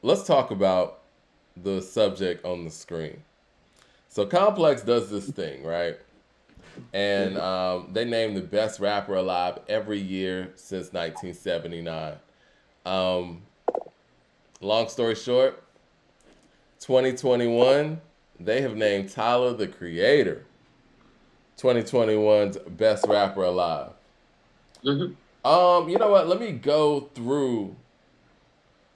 let's talk about the subject on the screen. So Complex does this thing, right? And they name the best rapper alive every year since 1979. Um, long story short, 2021, they have named Tyler the Creator 2021's best rapper alive. Hmm. You know what? Let me go through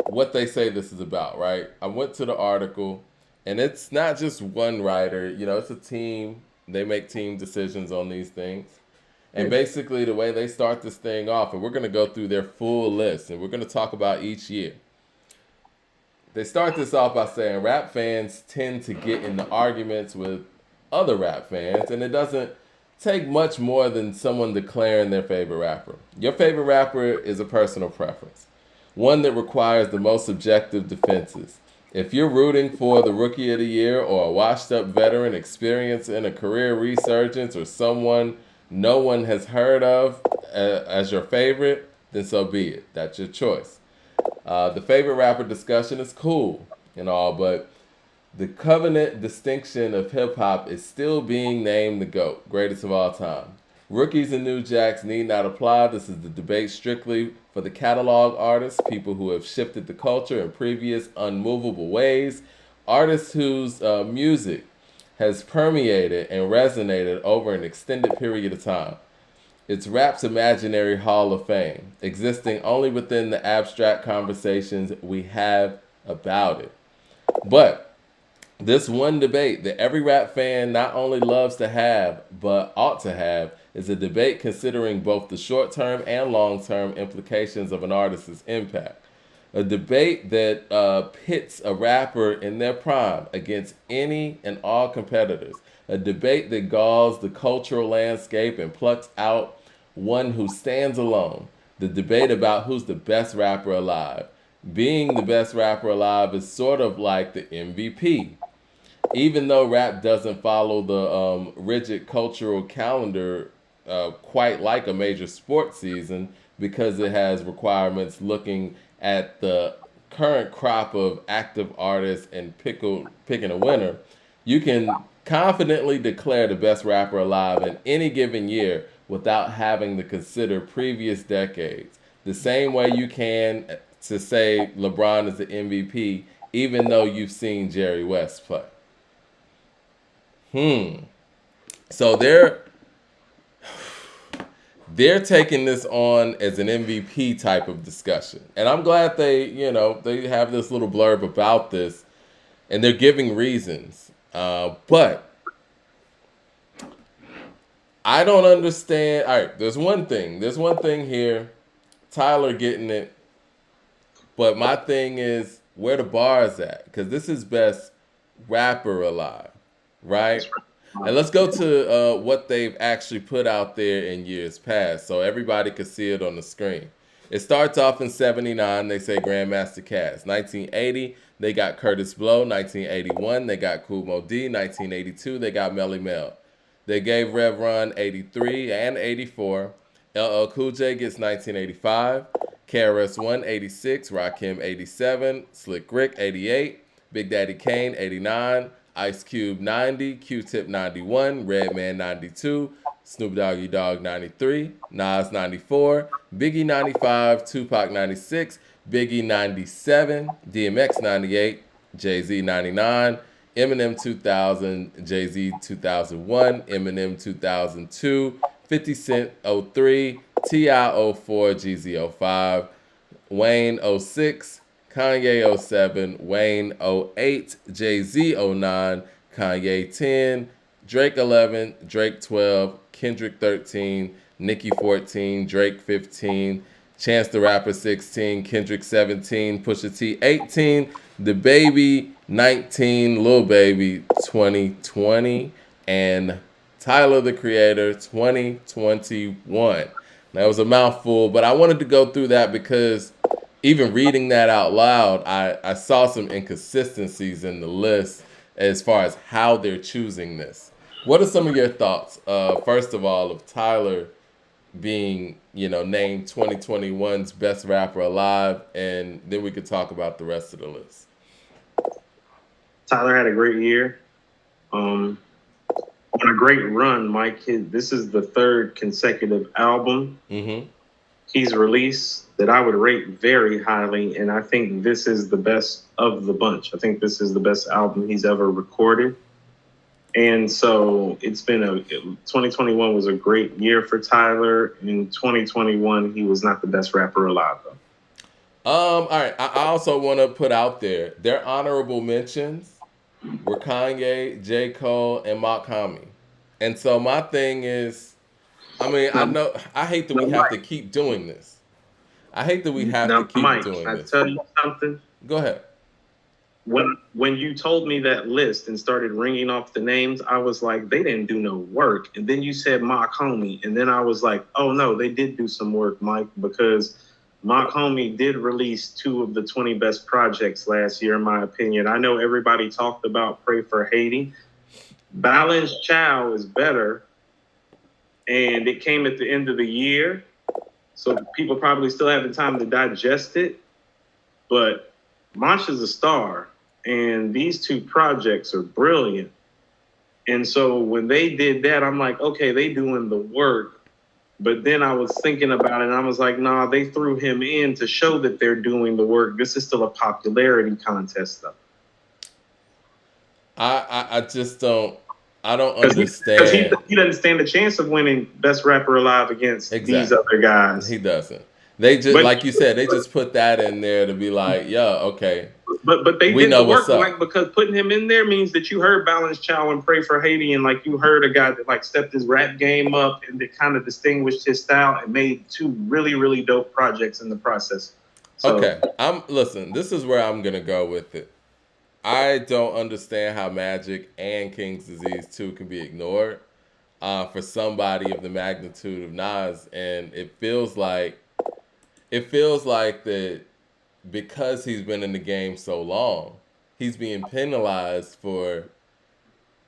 what they say this is about, right? I went to the article, and it's not just one writer, it's a team. They make team decisions on these things. And basically, the way they start this thing off, and we're going to go through their full list, and we're going to talk about each year. They start this off by saying rap fans tend to get into arguments with other rap fans, and it doesn't take much more than someone declaring their favorite rapper. Your favorite rapper is a personal preference, one that requires the most objective defenses. If you're rooting for the rookie of the year or a washed up veteran experiencing a career resurgence or someone no one has heard of as your favorite, then so be it. That's your choice. The favorite rapper discussion is cool and all, but the covenant distinction of hip hop is still being named the GOAT, greatest of all time. Rookies and new jacks need not apply. This is the debate strictly for the catalog artists, people who have shifted the culture in previous unmovable ways, artists whose music has permeated and resonated over an extended period of time. It's rap's imaginary hall of fame, existing only within the abstract conversations we have about it. But this one debate that every rap fan not only loves to have, but ought to have, is a debate considering both the short term and long term implications of an artist's impact. A debate that pits a rapper in their prime against any and all competitors. A debate that galls the cultural landscape and plucks out one who stands alone. The debate about who's the best rapper alive. Being the best rapper alive is sort of like the MVP. Even though rap doesn't follow the rigid cultural calendar quite like a major sports season because it has requirements looking at the current crop of active artists and picking a winner, you can confidently declare the best rapper alive in any given year without having to consider previous decades. The same way you can to say LeBron is the MVP, even though you've seen Jerry West play. So they're taking this on as an MVP type of discussion. And I'm glad they have this little blurb about this and they're giving reasons. But I don't understand. All right, there's one thing. There's one thing here. Tyler getting it. But my thing is where the bar is at. Because this is best rapper alive, right? That's And let's go to what they've actually put out there in years past so everybody could see it on the screen. It starts off in 79, they say Grandmaster Caz. 1980, they got Curtis Blow. 1981, they got Kool Moe Dee. 1982, they got Melly Mel. They gave Rev Run 83 and 84. LL Cool J gets 1985. KRS-One 86. Rakim 87. Slick Rick 88. Big Daddy Kane 89. Ice Cube 90, Q-Tip 91, Redman 92, Snoop Doggy Dogg 93, Nas 94, Biggie 95, Tupac 96, Biggie 97, DMX 98, Jay-Z 99, Eminem 2000, Jay-Z 2001, Eminem 2002, 50 Cent 03, T.I. 04, Jeezy 05, Wayne 06, Kanye 07, Wayne 08, Jay-Z 09, Kanye 10, Drake 11, Drake 12, Kendrick 13, Nicki 14, Drake 15, Chance the Rapper 16, Kendrick 17, Pusha T 18, The Baby 19, Lil Baby 2020, and Tyler the Creator 2021. That was a mouthful, but I wanted to go through that because even reading that out loud, I saw some inconsistencies in the list as far as how they're choosing this. What are some of your thoughts, first of all, of Tyler being, named 2021's best rapper alive, and then we could talk about the rest of the list. Tyler had a great year. On a great run, Mike. This is the third consecutive album he's released that I would rate very highly, and I think this is the best of the bunch. I think this is the best album he's ever recorded. And so it's been 2021 was a great year for Tyler. In 2021, he was not the best rapper alive, though. All right. I also want to put out there their honorable mentions were Kanye, J. Cole, and Mark Hamill. And so my thing is, I hate that we have to keep doing this. I hate that we have to keep doing this. I tell you something. Go ahead. When you told me that list and started ringing off the names, I was like, they didn't do no work. And then you said Mock Homie. And then I was like, oh, no, they did do some work, Mike, because Mock Homie did release 2 of the 20 best projects last year, in my opinion. I know everybody talked about Pray for Haiti. Balanced Chow is better. And it came at the end of the year. So people probably still have the time to digest it. But Mosh is a star. And these 2 projects are brilliant. And so when they did that, I'm like, okay, they doing the work. But then I was thinking about it, and I was like, nah, they threw him in to show that they're doing the work. This is still a popularity contest, though. I just don't understand. Because he doesn't stand a chance of winning Best Rapper Alive against these other guys. He doesn't. They just, like you said, they just put that in there to be like, yeah, okay. But they did the work, like, because putting him in there means that you heard Balance Chow and Pray for Haiti, and like you heard a guy that like stepped his rap game up and that kind of distinguished his style and made 2 really, really dope projects in the process. So, okay, listen, this is where I'm gonna go with it. I don't understand how Magic and King's Disease 2 can be ignored for somebody of the magnitude of Nas, and it feels like that because he's been in the game so long, he's being penalized for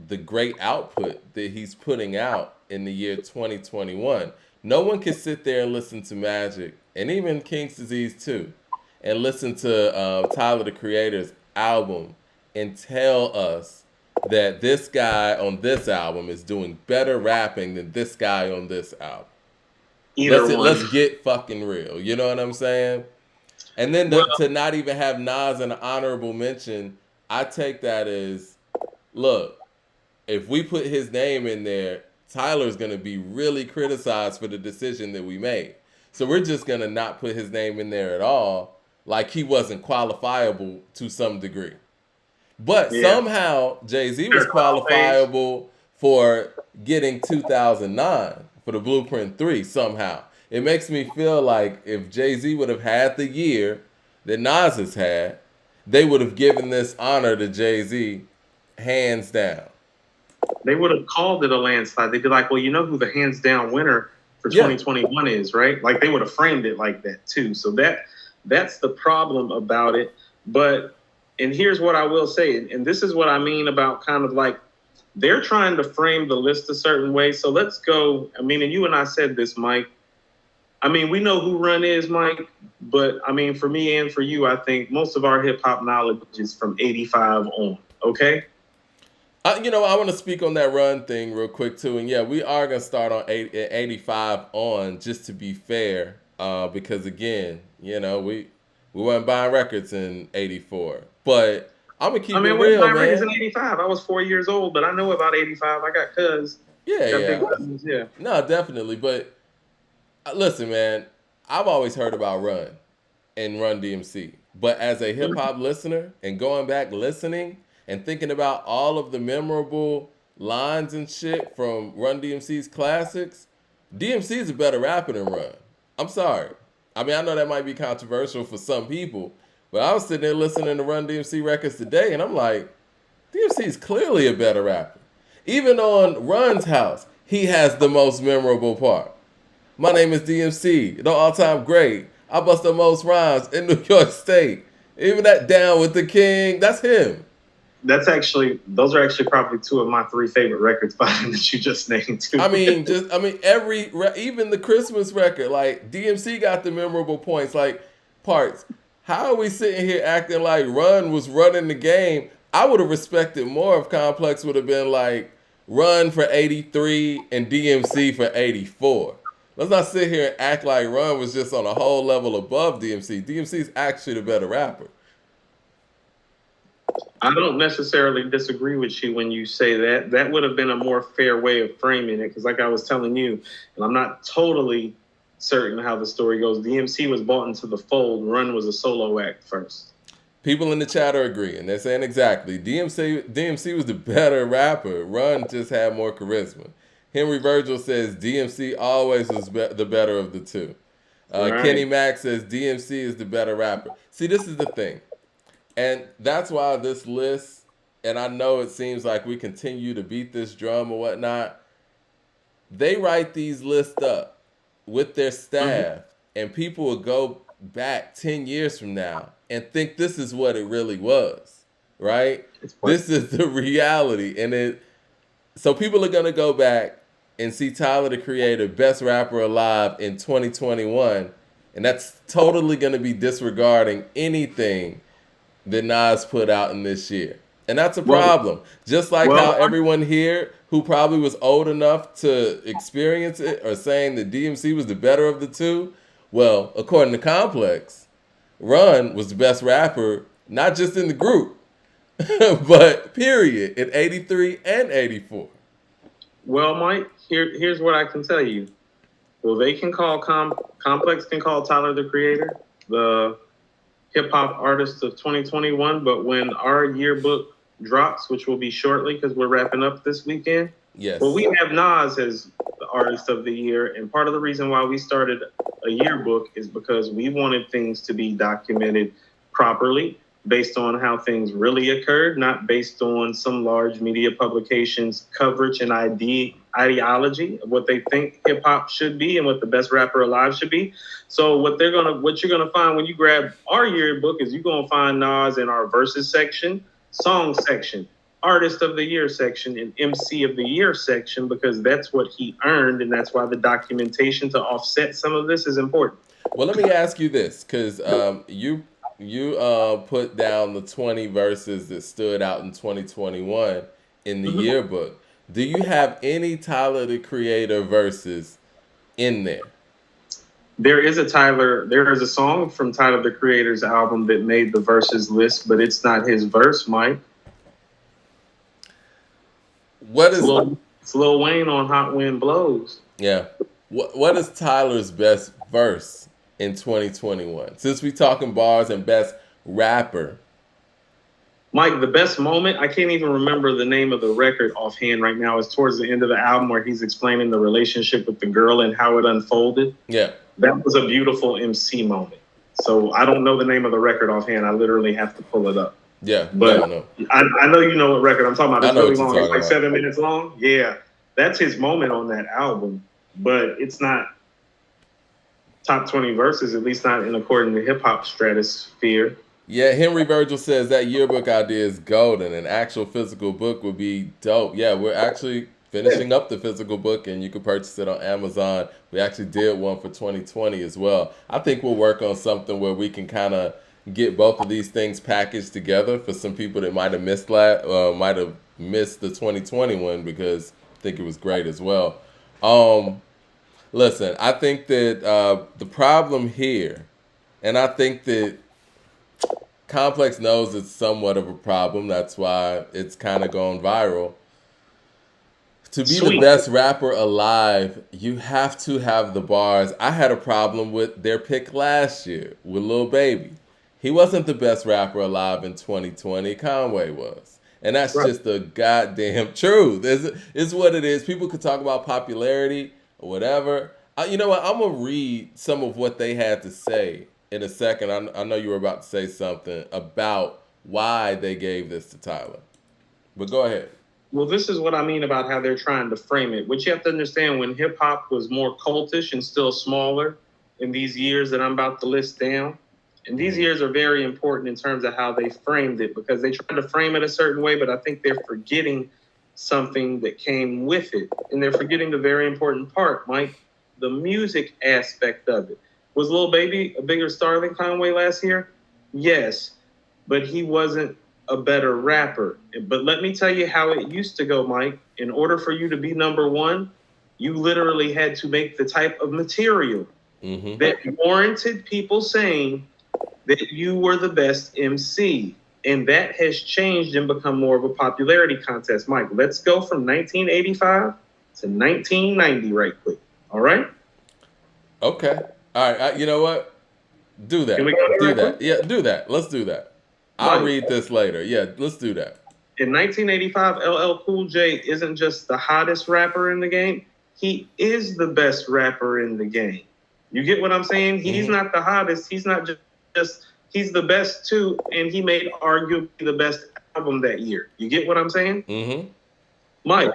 the great output that he's putting out in the year 2021. No one can sit there and listen to Magic, and even King's Disease 2, and listen to Tyler, the Creator's album and tell us that this guy on this album is doing better rapping than this guy on this album. Let's get fucking real. You know what I'm saying? And then to not even have Nas an honorable mention, I take that as, look, if we put his name in there, Tyler's going to be really criticized for the decision that we made. So we're just going to not put his name in there at all, like he wasn't qualifiable to some degree. But somehow Jay-Z was qualifiable for getting 2009 for the Blueprint 3 somehow. It makes me feel like if Jay-Z would have had the year that Nas has had, they would have given this honor to Jay-Z hands down. They would have called it a landslide. They'd be like, well, you know who the hands down winner for 2021 is, right? Like they would have framed it like that too. So that's the problem about it. And here's what I will say, and this is what I mean about kind of like they're trying to frame the list a certain way. So let's go. I mean, and you and I said this, Mike. I mean, we know who Run is, Mike, but I mean, for me and for you, I think most of our hip hop knowledge is from 85 on. Okay. I want to speak on that Run thing real quick too. And yeah, we are going to start on 85 on, just to be fair, because again, we weren't buying records in 84, but I'm going to keep it real, man. I buying records in 85. I was 4 years old, but I know about 85. I got cousins. Yeah. No, definitely. But listen, man, I've always heard about Run and Run-D.M.C. But as a hip hop listener and going back listening and thinking about all of the memorable lines and shit from Run-D.M.C's classics, DMC is a better rapper than Run. I'm sorry. I mean, I know that might be controversial for some people, but I was sitting there listening to Run-D.M.C records today, and I'm like, DMC is clearly a better rapper. Even on Run's House, he has the most memorable part. My name is DMC, the all-time great. I bust the most rhymes in New York State. Even that Down with the King, that's him. those are actually probably two of my three favorite records by him that you just named too. Even the Christmas record, like DMC got the memorable points, like parts. How are we sitting here acting like Run was running the game? I would have respected more if Complex would have been like Run for 83 and DMC for 84. Let's not sit here and act like Run was just on a whole level above DMC. DMC is actually the better rapper. I don't necessarily disagree with you when you say that. That would have been a more fair way of framing it, because like I was telling you, and I'm not totally certain how the story goes, DMC was brought into the fold. Run was a solo act first. People in the chat are agreeing. They're saying exactly. DMC was the better rapper. Run just had more charisma. Henry Virgil says DMC always was the better of the two. Right. Kenny Mack says DMC is the better rapper. See, this is the thing. And that's why this list, and I know it seems like we continue to beat this drum or whatnot, they write these lists up with their staff, and people will go back 10 years from now and think this is what it really was, right? This is the reality. So people are going to go back and see Tyler, the Creator, best rapper alive in 2021, and that's totally going to be disregarding anything that Nas put out in this year. And that's a problem. Just like how everyone here who probably was old enough to experience it are saying that DMC was the better of the two. Well, according to Complex, Run was the best rapper, not just in the group, but period, in 83 and 84. Well, Mike, here's what I can tell you. Well, they can call Complex can call Tyler, the Creator, the hip hop artist of 2021, but when our yearbook drops, which will be shortly because we're wrapping up this weekend, yes. Well, we have Nas as the artist of the year, and part of the reason why we started a yearbook is because we wanted things to be documented properly based on how things really occurred, not based on some large media publications' coverage and ideology of what they think hip hop should be and what the best rapper alive should be. So what you're gonna find when you grab our yearbook is you're gonna find Nas in our verses section, song section, artist of the year section, and MC of the year section, because that's what he earned, and that's why the documentation to offset some of this is important. Well, let me ask you this, because you put down the 20 verses that stood out in 2021 in the yearbook. Do you have any Tyler, the Creator verses in there? There is a song from Tyler, the Creator's album that made the verses list, but it's not his verse, Mike. What is it's Lil Wayne on Hot Wind Blows? Yeah. What is Tyler's best verse in 2021? Since we talking bars and best rapper. Mike, the best moment, I can't even remember the name of the record offhand right now. It's towards the end of the album where he's explaining the relationship with the girl and how it unfolded. Yeah. That was a beautiful MC moment. So I don't know the name of the record offhand. I literally have to pull it up. Yeah, but I know you know what record I'm talking about. It's really long. It's like 7 minutes long. Yeah, that's his moment on that album. But it's not top 20 verses, at least not in according to hip hop stratosphere. Yeah, Henry Virgil says that yearbook idea is golden. An actual physical book would be dope. Yeah, we're actually finishing up the physical book, and you can purchase it on Amazon. We actually did one for 2020 as well. I think we'll work on something where we can kind of get both of these things packaged together for some people that might have missed the 2021, because I think it was great as well. Listen, I think that the problem here, and I think that Complex knows it's somewhat of a problem. That's why it's kind of gone viral. To be the best rapper alive, you have to have the bars. I had a problem with their pick last year with Lil Baby. He wasn't the best rapper alive in 2020. Conway was. And that's just the goddamn truth. It's what it is. People could talk about popularity or whatever. You know what? I'm going to read some of what they had to say in a second. I know you were about to say something about why they gave this to Tyler. But go ahead. Well, this is what I mean about how they're trying to frame it. What you have to understand, when hip-hop was more cultish and still smaller in these years that I'm about to list down, And these years are very important in terms of how they framed it, because they tried to frame it a certain way, but I think they're forgetting something that came with it. And they're forgetting the very important part, Mike, the music aspect of it. Was Lil Baby a bigger star than Conway last year? Yes, but he wasn't a better rapper. But let me tell you how it used to go, Mike. In order for you to be number one, you literally had to make the type of material that warranted people saying that you were the best MC. And that has changed and become more of a popularity contest. Mike, let's go from 1985 to 1990 right quick. All right? Okay. All right. You know what? Do that. Can we go there Do right that. quick? Yeah, do that. Let's do that. I'll Mike, read this later. Yeah, let's do that. in 1985, LL Cool J isn't just the hottest rapper in the game. He is the best rapper in the game. You get what I'm saying? He's not the hottest. He's not just he's the best too, and he made arguably the best album that year. You get what I'm saying? Mike,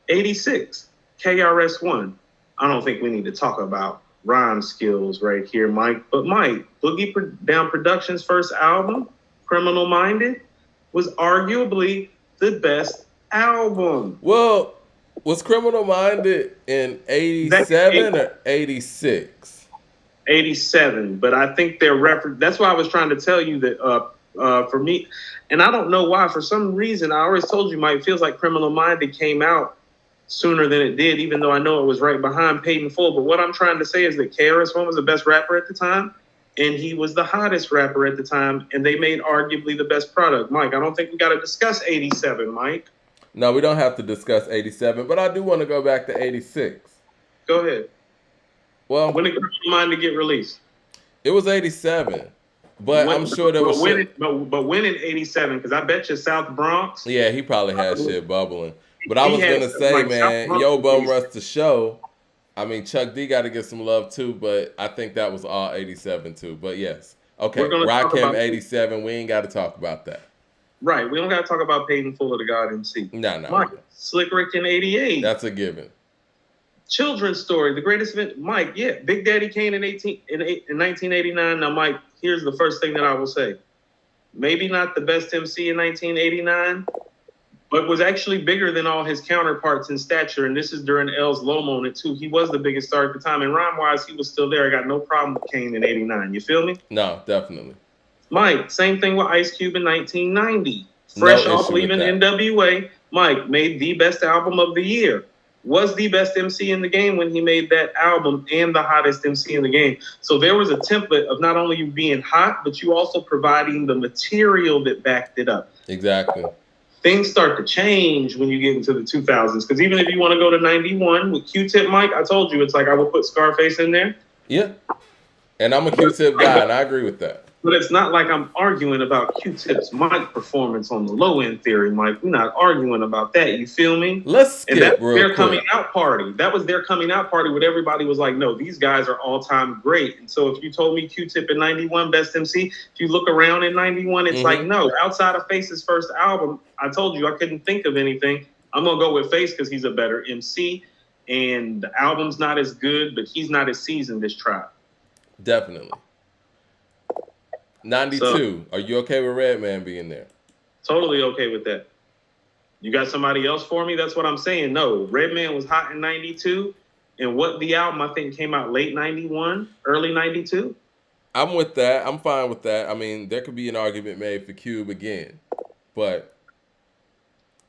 86, KRS-One. I don't think we need to talk about rhyme skills right here, Mike. But Mike, Boogie Down Productions' first album, Criminal Minded, was arguably the best album. Well, was Criminal Minded in 87 or 86? 87, but I think they're reference. That's why I was trying to tell you that for me, and I don't know why. For some reason, I always told you, Mike, it feels like Criminal Minded came out sooner than it did, even though I know it was right behind Paid in Full. But what I'm trying to say is that KRS-One was the best rapper at the time, and he was the hottest rapper at the time, and they made arguably the best product. Mike, I don't think we got to discuss 87, Mike. No, we don't have to discuss 87, but I do want to go back to 86. Go ahead. Well, when did Criminal Minded get released? It was 87. But I'm sure there was shit. But when in 87? Because I bet you South Bronx. Yeah, he probably had shit bubbling. But I was going to say, like, man, Yo Bum Rush the Show. I mean, Chuck D got to get some love too, but I think that was all 87 too. But yes. Okay, Rakim 87. We ain't got to talk about that. Right. We don't got to talk about Paid in Full of the God MC. No. Mike, Slick Rick in 88. That's a given. Children's Story, the greatest event. Mike, yeah, Big Daddy Kane in 1989. Now, Mike, here's the first thing that I will say. Maybe not the best MC in 1989, but was actually bigger than all his counterparts in stature. And this is during L's low moment, too. He was the biggest star at the time. And rhyme-wise, he was still there. I got no problem with Kane in 89. You feel me? No, definitely. Mike, same thing with Ice Cube in 1990. Fresh off leaving NWA, Mike made the best album of the year. Was the best MC in the game when he made that album, and the hottest MC in the game. So there was a template of not only you being hot, but you also providing the material that backed it up. Exactly. Things start to change when you get into the 2000s. Because even if you want to go to 91 with Q-Tip, Mike, I told you, it's like I would put Scarface in there. Yeah. And I'm a Q-Tip guy, and I agree with that. But it's not like I'm arguing about Q-Tip's mic performance on the low end theory, Mike. We're not arguing about that. You feel me? Let's skip and that's real their quick. Coming out party. That was their coming out party where everybody was like, no, these guys are all time great. And so if you told me Q-Tip in 91, best MC, if you look around in 91, it's like, no, outside of Face's first album, I told you I couldn't think of anything. I'm going to go with Face because he's a better MC. And the album's not as good, but he's not as seasoned as Tribe. Definitely. 92. So, are you okay with Redman being there? Totally okay with that. You got somebody else for me? That's what I'm saying. No, Redman was hot in 92. And What the Album, I think, came out late 91, early 92. I'm with that. I'm fine with that. I mean, there could be an argument made for Cube again. But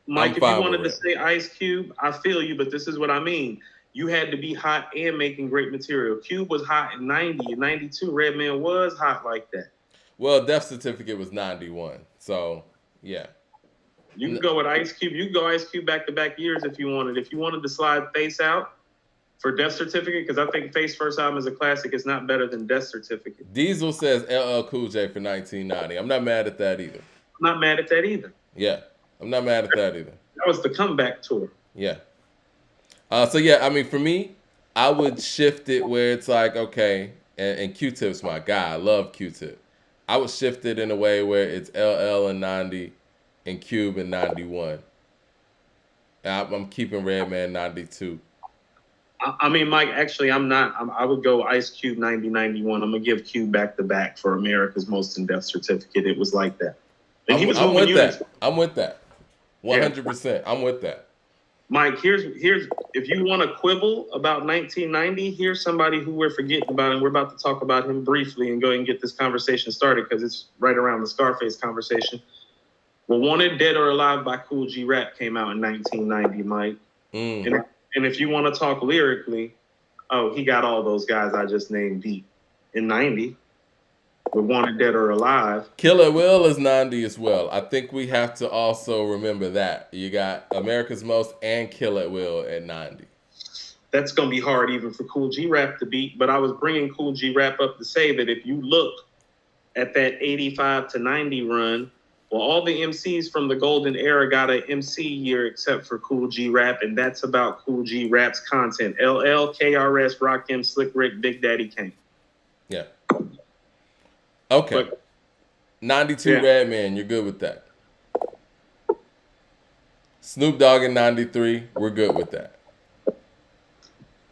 Mike, if you wanted to say Ice Cube, I feel you, but this is what I mean. You had to be hot and making great material. Cube was hot in 90. In 92, Redman was hot like that. Well, Death Certificate was 91. So, yeah. You can go with Ice Cube. You can go Ice Cube back-to-back years if you wanted. If you wanted to slide Face out for Death Certificate, because I think Face first album is a classic, it's not better than Death Certificate. Diesel says LL Cool J for 1990. I'm not mad at that either. I'm not mad at that either. Yeah. I'm not mad at that either. That was the comeback tour. Yeah. So, yeah, I mean, for me, I would shift it where it's like, okay, and Q-Tip's my guy. I love Q-Tip. I would shift it in a way where it's LL in 90 and Cube in 91. I'm keeping Redman 92. I mean, Mike, actually, I'm not. I would go Ice Cube 9091. I'm going to give Cube back to back for America's Most in-Depth Certificate. It was like that. And he was I'm moving with units. that. I'm with that. Yeah. 100%. I'm with that. Mike, here's if you want to quibble about 1990, here's somebody who we're forgetting about, and we're about to talk about him briefly and go ahead and get this conversation started because it's right around the Scarface conversation. Well, Wanted Dead or Alive by Cool G Rap came out in 1990, Mike. And if you want to talk lyrically, oh, he got all those guys I just named deep in 90. With Wanted Dead or Alive. Kill at Will is 90 as well. I think we have to also remember that. You got America's Most and Kill at Will at 90. That's going to be hard even for Cool G Rap to beat, but I was bringing Cool G Rap up to say that if you look at that 85 to 90 run, well, all the MCs from the golden era got an MC year except for Cool G Rap, and that's about Cool G Rap's content. LL, KRS, Rakim, Slick Rick, Big Daddy Kane. Yeah. Okay. But, 92 Redman, you're good with that. Snoop Dogg in 93, we're good with that.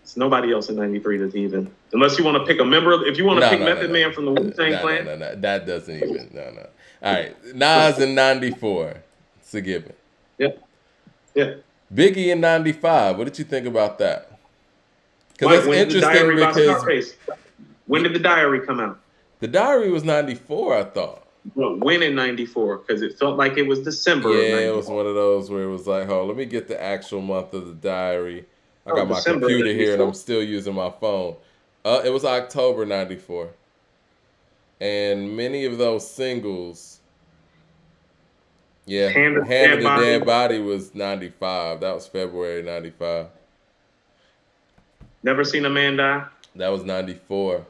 It's nobody else in 93 that's even. Unless you want to pick a member. If you want to pick Method Man from the Wu-Tang Clan. No. That doesn't even. No. All right. Nas in 94. It's a given. Yeah. Biggie in 95. What did you think about that? Because that's interesting because. When did The Diary come out? The Diary was 94, I thought. Well, when in 94? Because it felt like it was December. Yeah, it was one of those where it was like, oh, let me get the actual month of The Diary. I got my December computer 94. Here and I'm still using my phone. It was October 94. And many of those singles, Hand of the Dead Body was 95. That was February 95. Never Seen a Man Die? That was 94.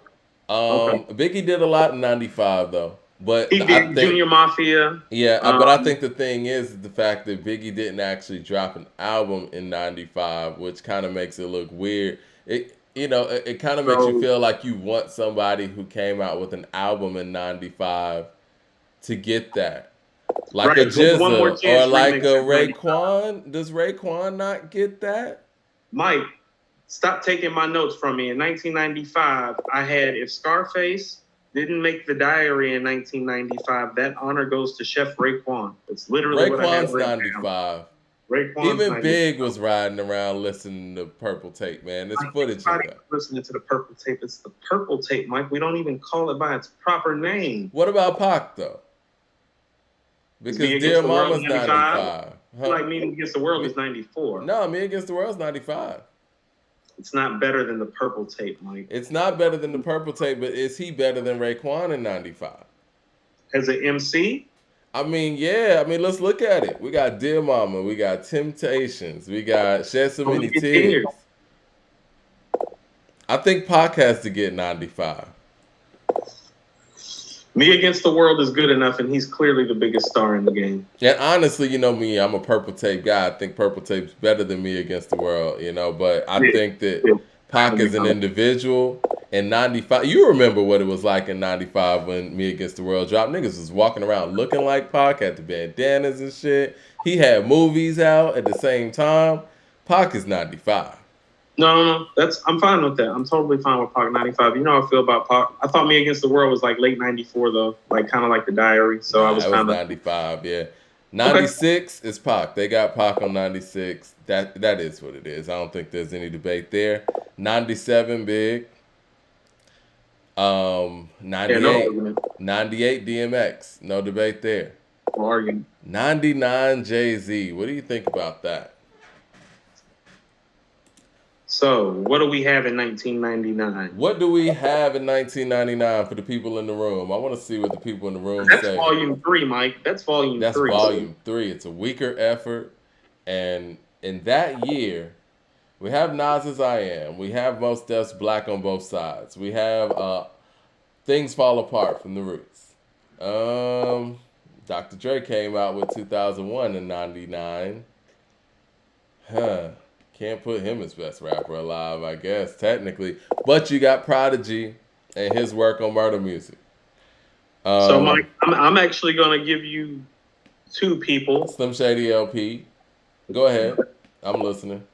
Okay. Biggie did a lot in 95 though. But he did Junior Mafia. Yeah, but I think the thing is the fact that Biggie didn't actually drop an album in 95, which kind of makes it look weird. It kind of makes you feel like you want somebody who came out with an album in 95 to get that. Like a GZA or like a Raekwon. Does Raekwon not get that? Mike, stop taking my notes from me. In 1995, I had if Scarface didn't make The Diary in 1995, that honor goes to Chef Raekwon. It's literally Raekwon's 95. Raekwon's even 95. Big was riding around listening to Purple Tape, man. There's footage of that. Listening to the Purple Tape. It's the Purple Tape, Mike. We don't even call it by its proper name. What about Pac, though? Because Dear Mama's 95. Huh? Like Me Against the World is 94. No, Me Against the World's 95. It's not better than the Purple Tape, Mike. It's not better than the Purple Tape, but is he better than Raekwon in 95? As an MC? I mean, yeah. I mean, let's look at it. We got Dear Mama. We got Temptations. We got Shed So Many Tears. I think Pac has to get 95. Me Against the World is good enough, and he's clearly the biggest star in the game. And honestly, you know me, I'm a Purple Tape guy. I think Purple Tape's better than Me Against the World, but I think that Pac is an individual. In 95, you remember what it was like in 95 when Me Against the World dropped. Niggas was walking around looking like Pac, had the bandanas and shit. He had movies out at the same time. Pac is 95. No. I'm fine with that. I'm totally fine with Pac 95. You know how I feel about Pac. I thought Me Against the World was like late 94 though, like kind of like The Diary. So I was kind of 95. Yeah, 96 is Pac. They got Pac on 96. That is what it is. I don't think there's any debate there. 97 Big. 98 DMX. No debate there. No argument. 99 Jay-Z. What do you think about that? So, what do we have in 1999? What do we have in 1999 for the people in the room? I want to see what the people in the room say. That's volume 3, Mike. That's volume 3. That's volume 3. It's a weaker effort. And in that year, we have Nas's I Am. We have Mos Def's Black on Both Sides. We have Things Fall Apart from The Roots. Dr. Dre came out with 2001 in 99. Can't put him as best rapper alive, I guess, technically. But you got Prodigy and his work on Murder Music. So, Mike, I'm actually going to give you two people. Slim Shady LP. Go ahead. I'm listening.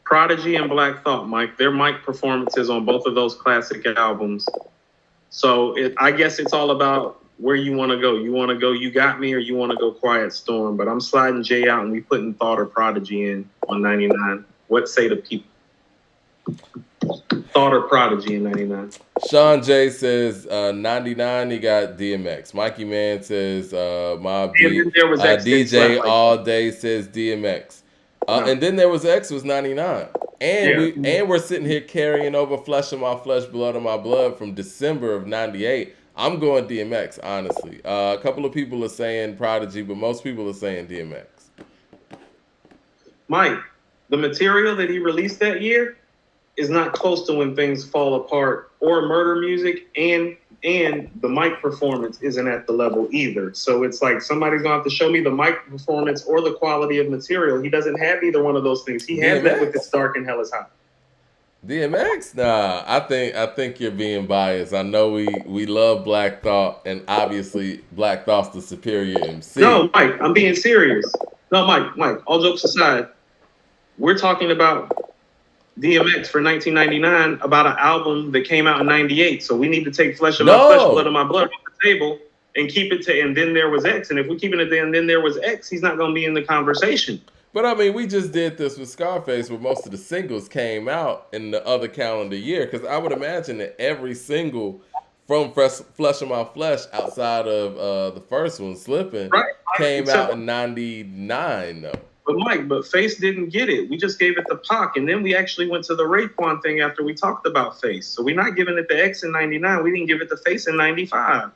Prodigy and Black Thought, Mike. Their mic performances on both of those classic albums. So I guess it's all about where you want to go. You want to go You Got Me, or you want to go Quiet Storm. But I'm sliding Jay out and we putting Thought or Prodigy in on 99. What say the people? Thought or Prodigy in 99. Sean J says 99. He got DMX. Mikey Man says Mob Deep. DJ All Day says DMX. And then there was X was 99. And we're sitting here carrying over Flesh of My Flesh, Blood of My Blood from December of 98. I'm going DMX, honestly. A couple of people are saying Prodigy, but most people are saying DMX. Mike, the material that he released that year is not close to When Things Fall Apart or Murder Music, and the mic performance isn't at the level either. So it's like somebody's gonna have to show me the mic performance or the quality of material. He doesn't have either one of those things. He has that with It's Dark and Hell Is Hot. DMX? Nah, I think you're being biased. I know we love Black Thought, and obviously Black Thought's the superior MC. No, Mike, I'm being serious. No, Mike, all jokes aside, we're talking about DMX for 1999 about an album that came out in 98. So we need to take Flesh of My Flesh, Blood of My Blood off the table and keep it to And Then There Was X. And if we're keeping it to And Then There Was X, he's not going to be in the conversation. But I mean, we just did this with Scarface, where most of the singles came out in the other calendar year. Because I would imagine that every single from Flesh of My Flesh, outside of the first one, Slippin', came out in 99, though. But Mike, Face didn't get it. We just gave it to Pac, and then we actually went to the Raekwon thing after we talked about Face. So we're not giving it to X in 99. We didn't give it to Face in 95.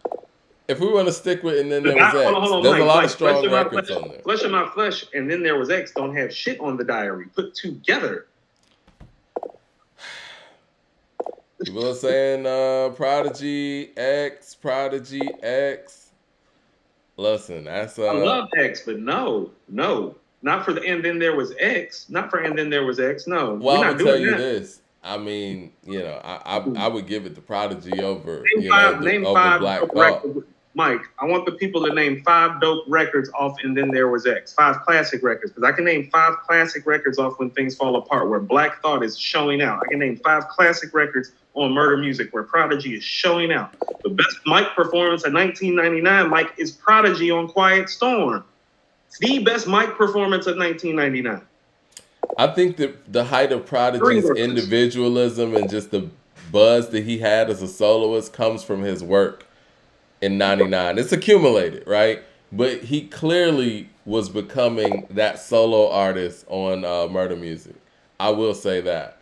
If we want to stick with And Then There Was X, there's a lot of strong records on there. Flesh of My Flesh and Then There Was X don't have shit on the diary put together. People are saying Prodigy X. Listen, that's I love X, but no. Not for the And Then There Was X. Not for And Then There Was X. No. Well, I'm gonna tell you this. I mean, I would give it to Prodigy over name five Black Thought. Mike, I want the people to name 5 dope records off And Then There Was X. 5 classic records, because I can name 5 classic records off When Things Fall Apart, where Black Thought is showing out. I can name 5 classic records on Murder Music, where Prodigy is showing out. The best mic performance in 1999, Mike, is Prodigy on Quiet Storm. The best mic performance of 1999. I think that the height of Prodigy's individualism and just the buzz that he had as a soloist comes from his work in 99. It's accumulated, right? But he clearly was becoming that solo artist on Murder Music. I will say that.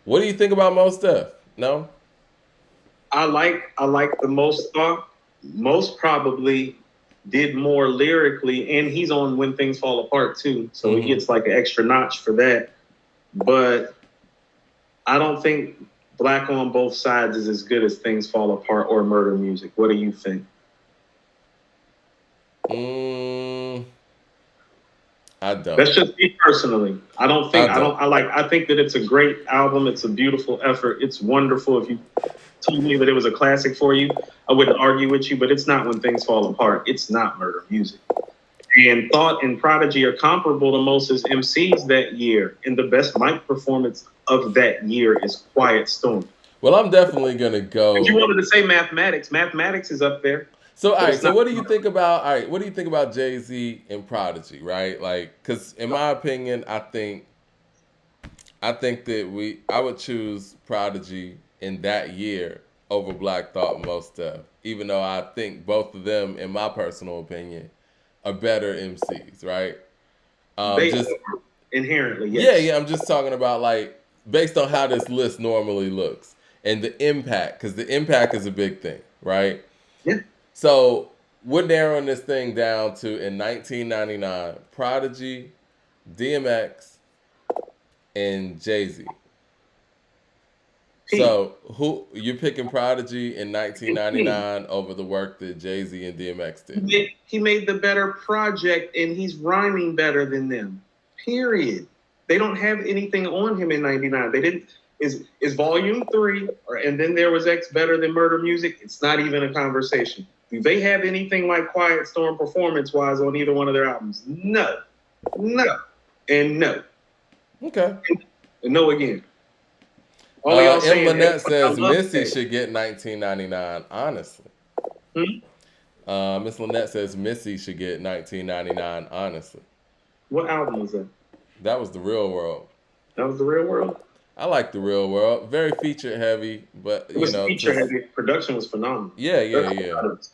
What do you think about Mos Def? No? I like the Most Thought. Most probably did more lyrically, and he's on When Things Fall Apart too, so he gets like an extra notch for that. But I don't think Black on Both Sides is as good as Things Fall Apart or Murder Music. What do you think? I don't. That's just me personally. I think that it's a great album. It's a beautiful effort. It's wonderful. If you told me that it was a classic for you, I wouldn't argue with you, but it's not When Things Fall Apart. It's not Murder Music. And Thought and Prodigy are comparable to Moses MCs that year. And the best mic performance of that year is Quiet Storm. Well, I'm definitely going to go. If you wanted to say Mathematics is up there. So, all right. So, what do you think about Jay-Z and Prodigy, right? Like, because in my opinion, I think that I would choose Prodigy in that year over Black Thought and Mos Def, even though I think both of them, in my personal opinion, are better MCs, right? Just inherently, yes. Yeah. I'm just talking about like based on how this list normally looks and the impact, because the impact is a big thing, right? Yeah. So we're narrowing this thing down to, in 1999, Prodigy, DMX, and Jay-Z. So who you're picking Prodigy in 1999 over the work that Jay-Z and DMX did? He made the better project, and he's rhyming better than them. Period. They don't have anything on him in 99. They didn't. Is Volume 3 And Then There Was X better than Murder Music? It's not even a conversation. Do they have anything like Quiet Storm performance-wise on either one of their albums? No, and no. Okay. No again. All y'all M. saying Lynette I says love Missy that. should get 1999. Honestly, Miss Lynette says Missy should get 1999. Honestly, What album was that? that was The Real World. That was The Real World? I like The Real World. Very feature heavy, but It was feature heavy. Production was phenomenal. Yeah.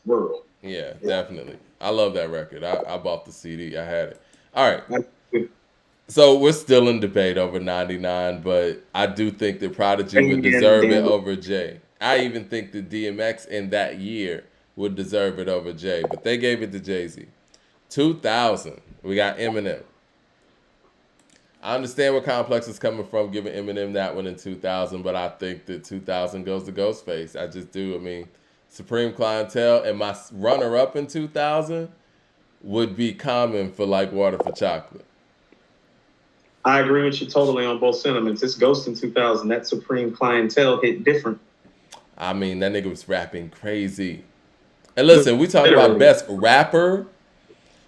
World. Yeah, definitely. I love that record. I bought the CD. I had it. All right. So we're still in debate over 99, but I do think that Prodigy would deserve it over Jay. I even think that DMX in that year would deserve it over Jay, but they gave it to Jay-Z. 2000, we got Eminem. I understand where Complex is coming from, giving Eminem that one in 2000, but I think that 2000 goes to Ghostface. I just do. I mean, Supreme Clientele and my runner-up in 2000 would be Common for Like Water for Chocolate. I agree with you totally on both sentiments. This Ghost in 2000, that Supreme Clientele hit different. I mean, that nigga was rapping crazy. And listen, we talk about best rapper.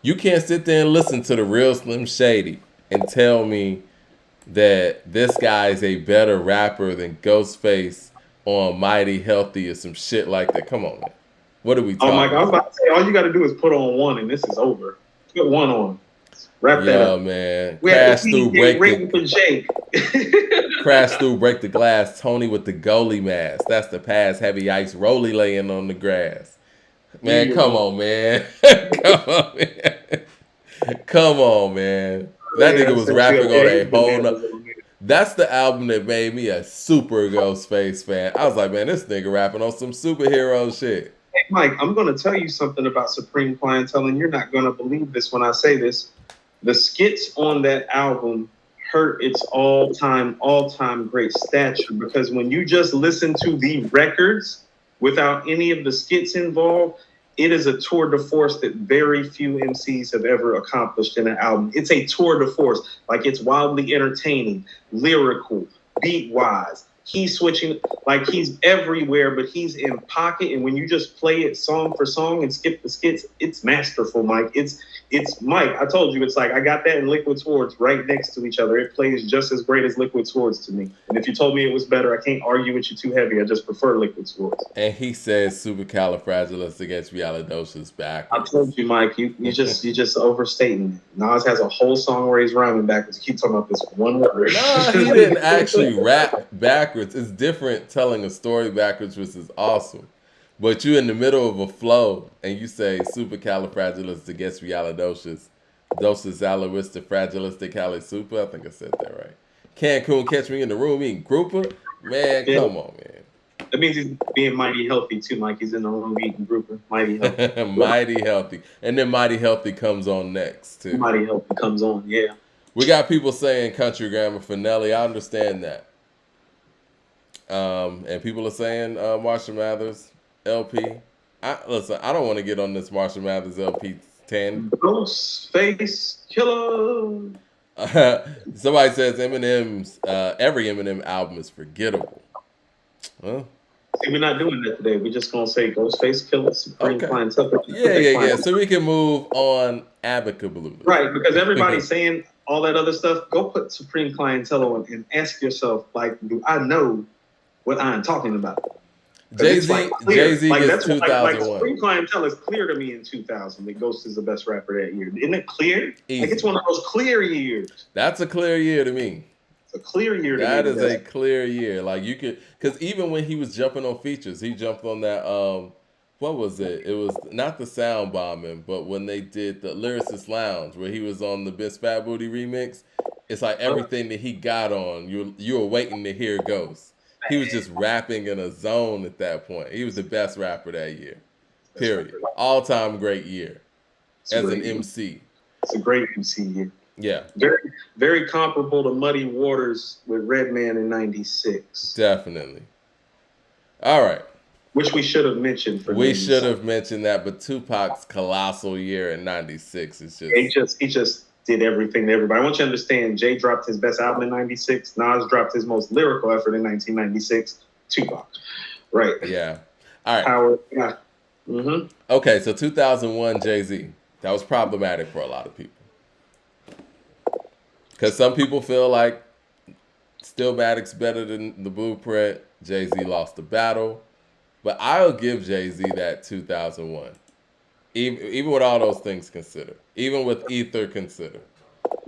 You can't sit there and listen to the real Slim Shady and tell me that this guy is a better rapper than Ghostface on Mighty Healthy or some shit like that. Come on, man. What are we talking about? I was about to say, all you got to do is put on one and this is over. Put one on. Wrap that up. Man. Crash through, break the glass. Tony with the goalie mask. That's the pass. Heavy ice. Rolly laying on the grass. Man, come on, man. Come on, man. That nigga was rapping on a whole That's the album that made me a super Ghostface fan. I was like, man, this nigga rapping on some superhero shit. Hey, Mike, I'm going to tell you something about Supreme Clientele, and you're not going to believe this when I say this. The skits on that album hurt its all-time great stature, because when you just listen to the records without any of the skits involved, it is a tour de force that very few MCs have ever accomplished in an album. It's a tour de force. Like, it's wildly entertaining, lyrical, beat-wise. He's switching, like, he's everywhere, but he's in pocket. And when you just play it song for song and skip the skits, it's masterful, Mike. It's Mike. I told you, it's like I got that and Liquid Swords right next to each other. It plays just as great as Liquid Swords to me. And if you told me it was better, I can't argue with you too heavy. I just prefer Liquid Swords. And he says supercalifragilisticexpialidocious backwards. I told you, Mike. You just overstating it. Nas has a whole song where he's rhyming backwards. You keep talking about this one word. No, he didn't actually rap backwards. It's different telling a story backwards, which is awesome. But you're in the middle of a flow and you say supercalifragilisticexpialidocious, dosisalaristifragilisticali super. I think I said that right. Cancun catch me in the room eating grouper. Man, come on, man. That means he's being mighty healthy too, Mike. He's in the room eating grouper. Mighty healthy. Mighty healthy. And then Mighty Healthy comes on next too. Mighty Healthy comes on, yeah. We got people saying Country Grammar for Nelly. I understand that. And people are saying Marshall Mathers LP. Listen, I don't want to get on this Marshall Mathers LP 10. Ghostface Killer. Somebody says Eminem's every Eminem album is forgettable. Well, see, we're not doing that today. We're just gonna say Ghostface Killer, Supreme Clientele. Yeah. So we can move on amicably. Right, because everybody's saying all that other stuff. Go put Supreme Clientele on and ask yourself, like, do I know what I'm talking about? Jay-Z like gets 2001. Like Supreme Clientele is clear to me in 2000 that Ghost is the best rapper that year. Isn't it clear? Easy. Like, it's one of those clear years. That's a clear year to me. It's a clear year to me. That is a clear year. Like, you could, because even when he was jumping on features, he jumped on that, what was it? It was not the Sound Bombing, but when they did the Lyricist Lounge, where he was on the Miss Fat Booty remix, it's like everything that he got on, you were waiting to hear Ghost. He was just rapping in a zone at that point. He was the best rapper that year. Period. All-time great year as an MC. It's a great MC year. Yeah. Very, very comparable to Muddy Waters with Redman in 96. Definitely. All right. Which we should have mentioned. We should have mentioned that, but Tupac's colossal year in 96 is just... He just did everything to everybody. I want you to understand, Jay dropped his best album in 96. Nas dropped his most lyrical effort in 1996. Tupac. Right. Yeah. All right. Howard. Yeah. Mm-hmm. Okay, so 2001 Jay-Z. That was problematic for a lot of people. Because some people feel like Stillmatic's better than the Blueprint. Jay-Z lost the battle. But I'll give Jay-Z that 2001. Even with all those things considered. Even with Ether considered.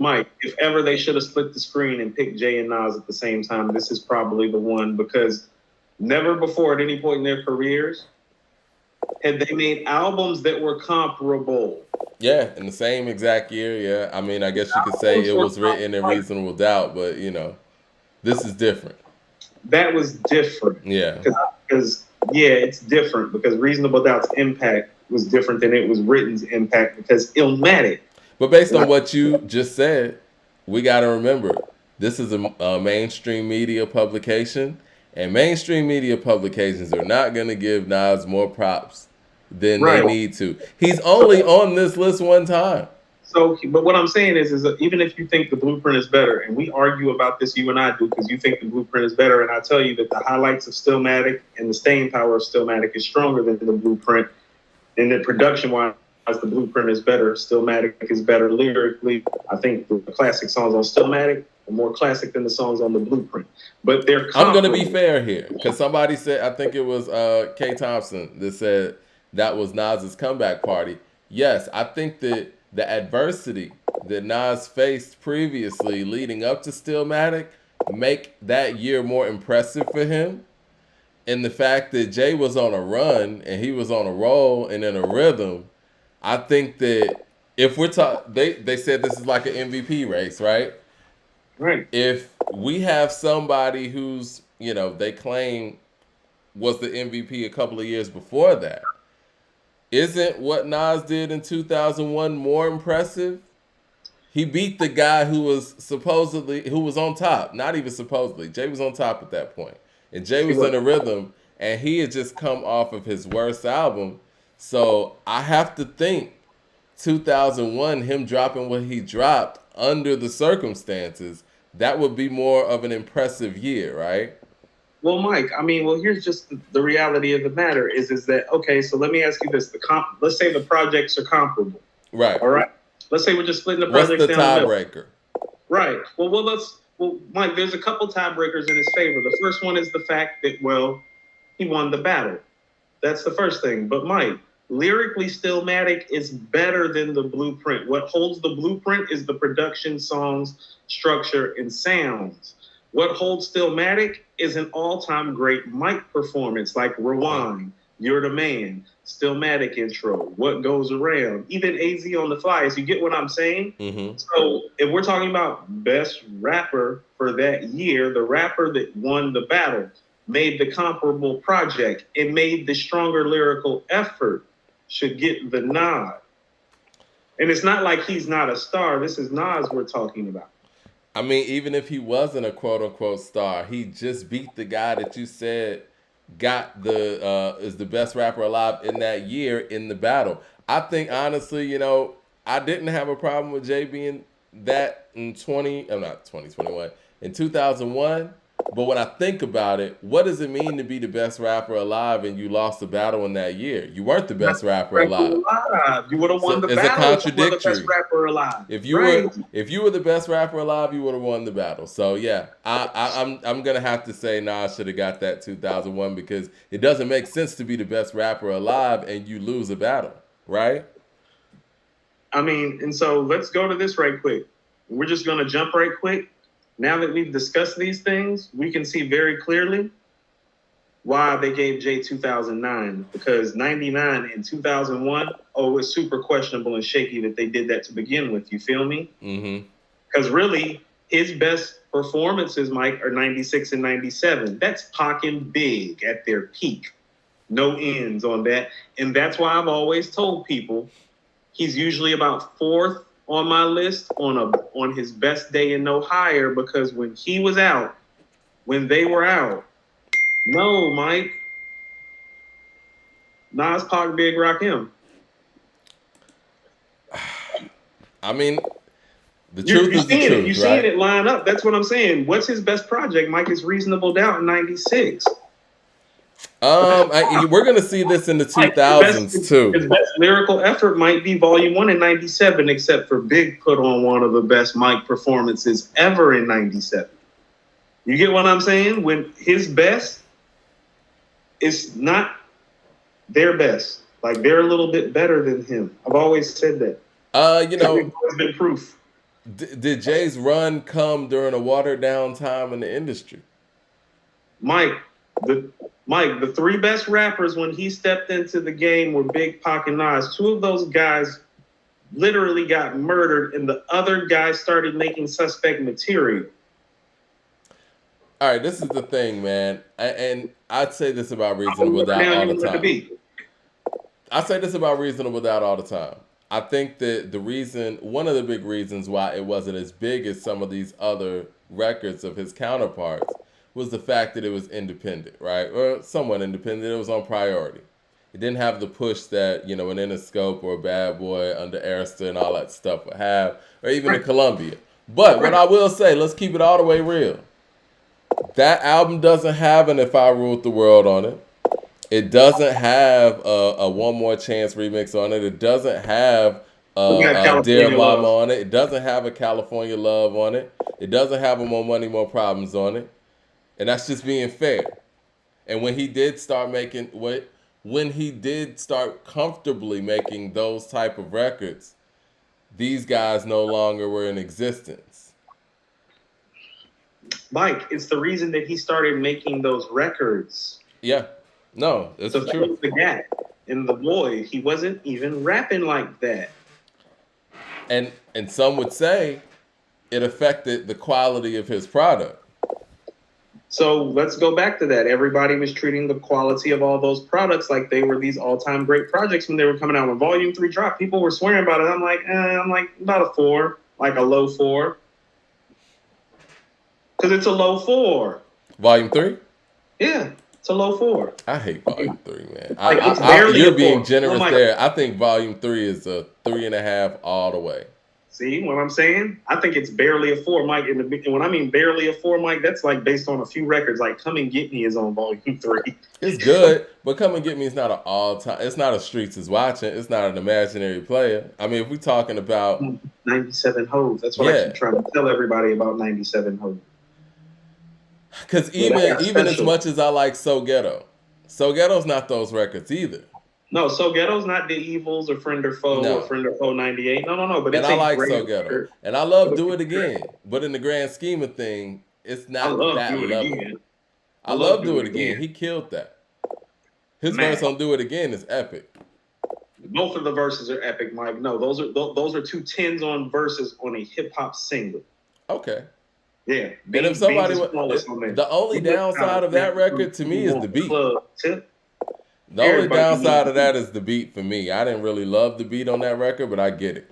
Mike, if ever they should have split the screen and picked Jay and Nas at the same time, this is probably the one, because never before at any point in their careers had they made albums that were comparable. Yeah, in the same exact year, yeah. I mean, I guess you could say it was written in reasonable doubt, but, you know, this is different. That was different. Yeah. Because, yeah, it's different because Reasonable Doubt's impact was different than it was written's impact because Illmatic. But based on what you just said, we got to remember, this is a mainstream media publication, and mainstream media publications are not going to give Nas more props than they need to. He's only on this list one time. So, but what I'm saying is that even if you think the Blueprint is better, and we argue about this, you and I do, because you think the Blueprint is better, and I tell you that the highlights of Stillmatic and the staying power of Stillmatic is stronger than the Blueprint, and that production-wise, the Blueprint is better. Stillmatic is better lyrically. I think the classic songs on Stillmatic are more classic than the songs on the Blueprint. But they're comparable. I'm going to be fair here, because somebody said, I think it was K. Thompson that said that was Nas's comeback party. Yes, I think that the adversity that Nas faced previously leading up to Stillmatic make that year more impressive for him. And the fact that Jay was on a run and he was on a roll and in a rhythm, I think that if we're talking, they said this is like an MVP race, right? Right. If we have somebody who's, you know, they claim was the MVP a couple of years before that, isn't what Nas did in 2001 more impressive? He beat the guy who was on top. Not even supposedly. Jay was on top at that point. And Jay was in a rhythm, and he had just come off of his worst album. So I have to think 2001, him dropping what he dropped under the circumstances, that would be more of an impressive year, right? Well, Mike, I mean, here's just the reality of the matter is that, okay, so let me ask you this. Let's say the projects are comparable. Right. All right? Let's say we're just splitting the projects down the middle. What's the tiebreaker? Right. Well, Mike, there's a couple tiebreakers in his favor. The first one is the fact that, well, he won the battle. That's the first thing. But, Mike, lyrically, Stillmatic is better than the Blueprint. What holds the Blueprint is the production, songs, structure, and sounds. What holds Stillmatic is an all-time great mic performance like Rewind, You're the Man, Stillmatic intro, What Goes Around, even AZ on the Fly. So you get what I'm saying? Mm-hmm. So if we're talking about best rapper for that year, the rapper that won the battle, made the comparable project, and made the stronger lyrical effort should get the nod. And it's not like he's not a star. This is Nas we're talking about. I mean, even if he wasn't a quote-unquote star, he just beat the guy that you said is the best rapper alive in that year in the battle. I think, honestly, you know, I didn't have a problem with Jay being that in 2021, in 2001. But when I think about it, what does it mean to be the best rapper alive and you lost the battle in that year? You weren't the best rapper alive. You would have won the battle. It's a contradictory. The best rapper alive. If you were the best rapper alive, you would have won the battle. So yeah, I'm gonna have to say Nas should have got that 2001 because it doesn't make sense to be the best rapper alive and you lose a battle, right? I mean, and so let's go to this right quick. We're just gonna jump right quick. Now that we've discussed these things, we can see very clearly why they gave Jay 2009. Because 99 and 2001, it's super questionable and shaky that they did that to begin with. You feel me? Mm-hmm. Because really, his best performances, Mike, are 96 and 97. That's Pac and Big at their peak. No ends on that. And that's why I've always told people he's usually about fourth on my list on his best day and no higher, because when he was out, when they were out, no, Mike, Nas, Pac, Big, Rakim. I mean, the truth is the truth, You're seeing it line up. That's what I'm saying. What's his best project, Mike? Is Reasonable Doubt in 96. We're gonna see this in the 2000s too. His best lyrical effort might be Volume 1 in 97, except for Big put on one of the best mic performances ever in 97. You get what I'm saying? When his best is not their best. Like they're a little bit better than him. I've always said that. You There's know, been proof. did Jay's run come during a watered down time in the industry? Mike, the the three best rappers when he stepped into the game were Big Pac and Nas. Two of those guys literally got murdered, and the other guys started making suspect material. All right, this is the thing, man, and I'd say this about Reasonable Now Doubt all you the let the time. beat. I say this about Reasonable Doubt all the time. I think that one of the big reasons why it wasn't as big as some of these other records of his counterparts was the fact that it was independent, right? Or somewhat independent. It was on priority. It didn't have the push that, an Interscope or a Bad Boy under Arista and all that stuff would have, or even a Right. Columbia. But what I will say, let's keep it all the way real. That album doesn't have an If I Ruled the World on it. It doesn't have a One More Chance remix on it. It doesn't have We got a Dear California Mama Love. on it. It doesn't have a California Love on it. It doesn't have a More Money, More Problems on it. And that's just being fair. And when he did start when he did start comfortably making those type of records, these guys no longer were in existence. Mike, it's the reason that he started making those records. Yeah. No, it's So that true. was the gap. And the boy, he wasn't even rapping like that. And some would say it affected the quality of his product. So let's go back to that. Everybody was treating the quality of all those products like they were these all-time great projects when they were coming out. When Volume 3 dropped, people were swearing about it. I'm like about a 4, like a low 4. Because it's a low 4. Volume 3? Yeah, it's a low 4. I hate Volume 3, man. Like, it's barely You're a being 4. generous Oh my there. I think Volume 3 is a 3.5 all the way. See what I'm saying? I think it's barely a 4, Mike. And when I mean barely a 4, Mike, that's like based on a few records. Like Come and Get Me is on Volume 3. It's good, but Come and Get Me is not an all-time. It's not a Streets is Watching. It's not an imaginary player. I mean, if we're talking about 97 Hoes. That's what I keep trying to tell everybody about 97 Hoes. Because even as much as I like So Ghetto's not those records either. No, So Ghetto's not The Evils or Friend or Foe or Friend or Foe 98. No. But and it's I like So Ghetto. record. And I love Do It Again. But in the grand scheme of things, it's not that Do It level. Again. I love Do It Again. He killed that. His verse on Do It Again is epic. Both of the verses are epic, Mike. No, those are two tens on verses on a hip hop single. Okay. Yeah. And if somebody the only downside of that record to me is the beat. The only downside of that is the beat for me. I didn't really love the beat on that record, but I get it.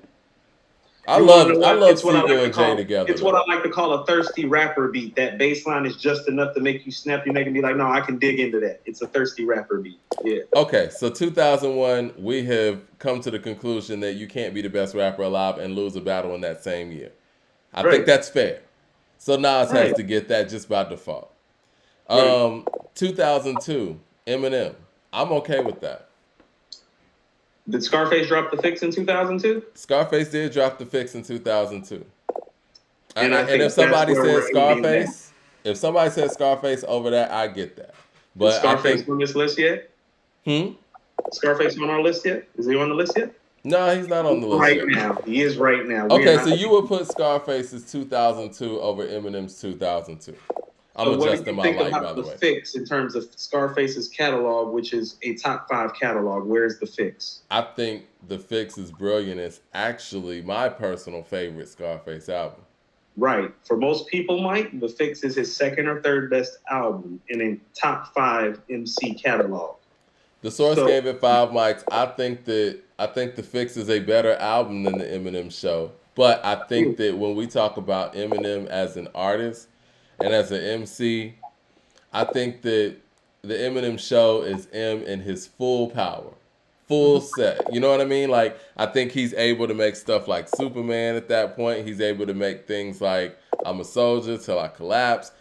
I love Seagull and Jay together. It's what I like to call a thirsty rapper beat. That bass line is just enough to make you snap your neck and be like, no, I can dig into that. It's a thirsty rapper beat. Yeah. Okay, so 2001, we have come to the conclusion that you can't be the best rapper alive and lose a battle in that same year. I think that's fair. So Nas has to get that just by default. 2002, Eminem. I'm okay with that. Did Scarface drop The Fix in 2002? Scarface did drop The Fix in 2002. And if somebody says Scarface over that, I get that. But is Scarface on this list yet? Scarface on our list yet? Is he on the list yet? No, he's not on the list right now. He is right now. Okay, so you would put Scarface's 2002 over Eminem's 2002. I'm adjusting my light, by the way. The Fix in terms of Scarface's catalog, which is a top 5 catalog. Where's The Fix? I think The Fix is brilliant. It's actually my personal favorite Scarface album. Right. For most people, Mike, The Fix is his second or third best album in a top 5 MC catalog. The source gave it 5 mics. I think The Fix is a better album than the Eminem Show. But I think that when we talk about Eminem as an artist and as an MC, I think that the Eminem Show is M in his full power, full set. You know what I mean? Like, I think he's able to make stuff like Superman at that point. He's able to make things like I'm a Soldier Till I Collapse.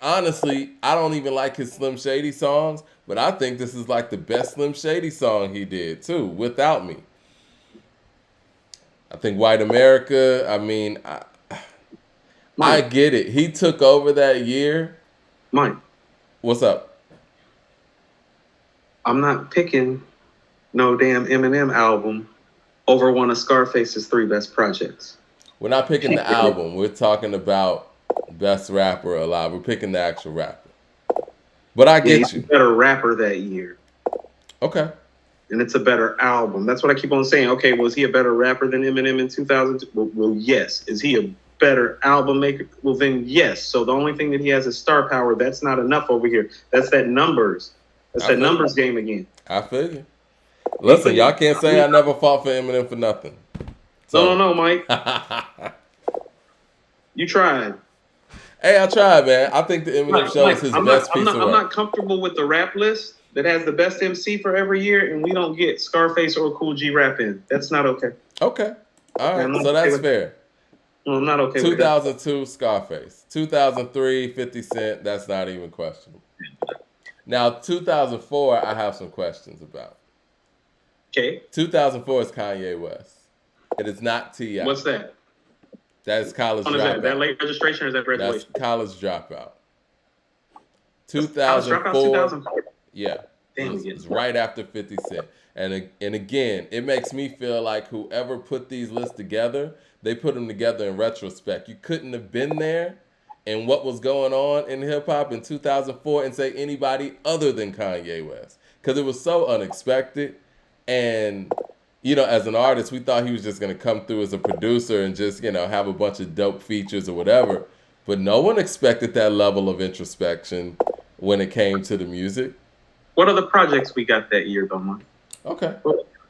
Honestly, I don't even like his Slim Shady songs, but I think this is like the best Slim Shady song he did too, Without Me. I think White America, I mean, I Mike, get it. He took over that year. Mike, What's up? I'm not picking no damn Eminem album over one of Scarface's 3 best projects. We're not picking the album. We're talking about best rapper alive. We're picking the actual rapper. But I Yeah, he's get a you. better rapper that year. Okay. And it's a better album. That's what I keep on saying. Okay, was he a better rapper than Eminem in 2002? Well, yes. Is he a better album maker? Well, then yes. So the only thing that he has is star power. That's not enough over here. That's that numbers. That's that numbers game again. I feel you. Listen, y'all can't say I never fought for Eminem for nothing. So. No, Mike. You tried. Hey, I tried, man. I think the Eminem show is his best piece of work. I'm not comfortable with the rap list that has the best MC for every year, and we don't get Scarface or Cool G rap in. That's not okay. Okay. All right. So that's fair. No, I'm not okay 2002, Scarface. 2003, 50 Cent. That's not even questionable. Now, 2004, I have some questions about. Okay. 2004 is Kanye West. It is not T.I. What's that? That's College Dropout. That late registration or is that graduation? That's College Dropout. 2004. 2004. Yeah. It's right after 50 Cent. And again, it makes me feel like whoever put these lists together, they put them together in retrospect. You couldn't have been there and what was going on in hip hop in 2004 and say anybody other than Kanye West. Because it was so unexpected. And, you know, as an artist, we thought he was just going to come through as a producer and just, you know, have a bunch of dope features or whatever. But no one expected that level of introspection when it came to the music. What are the projects we got that year, though, man? Okay.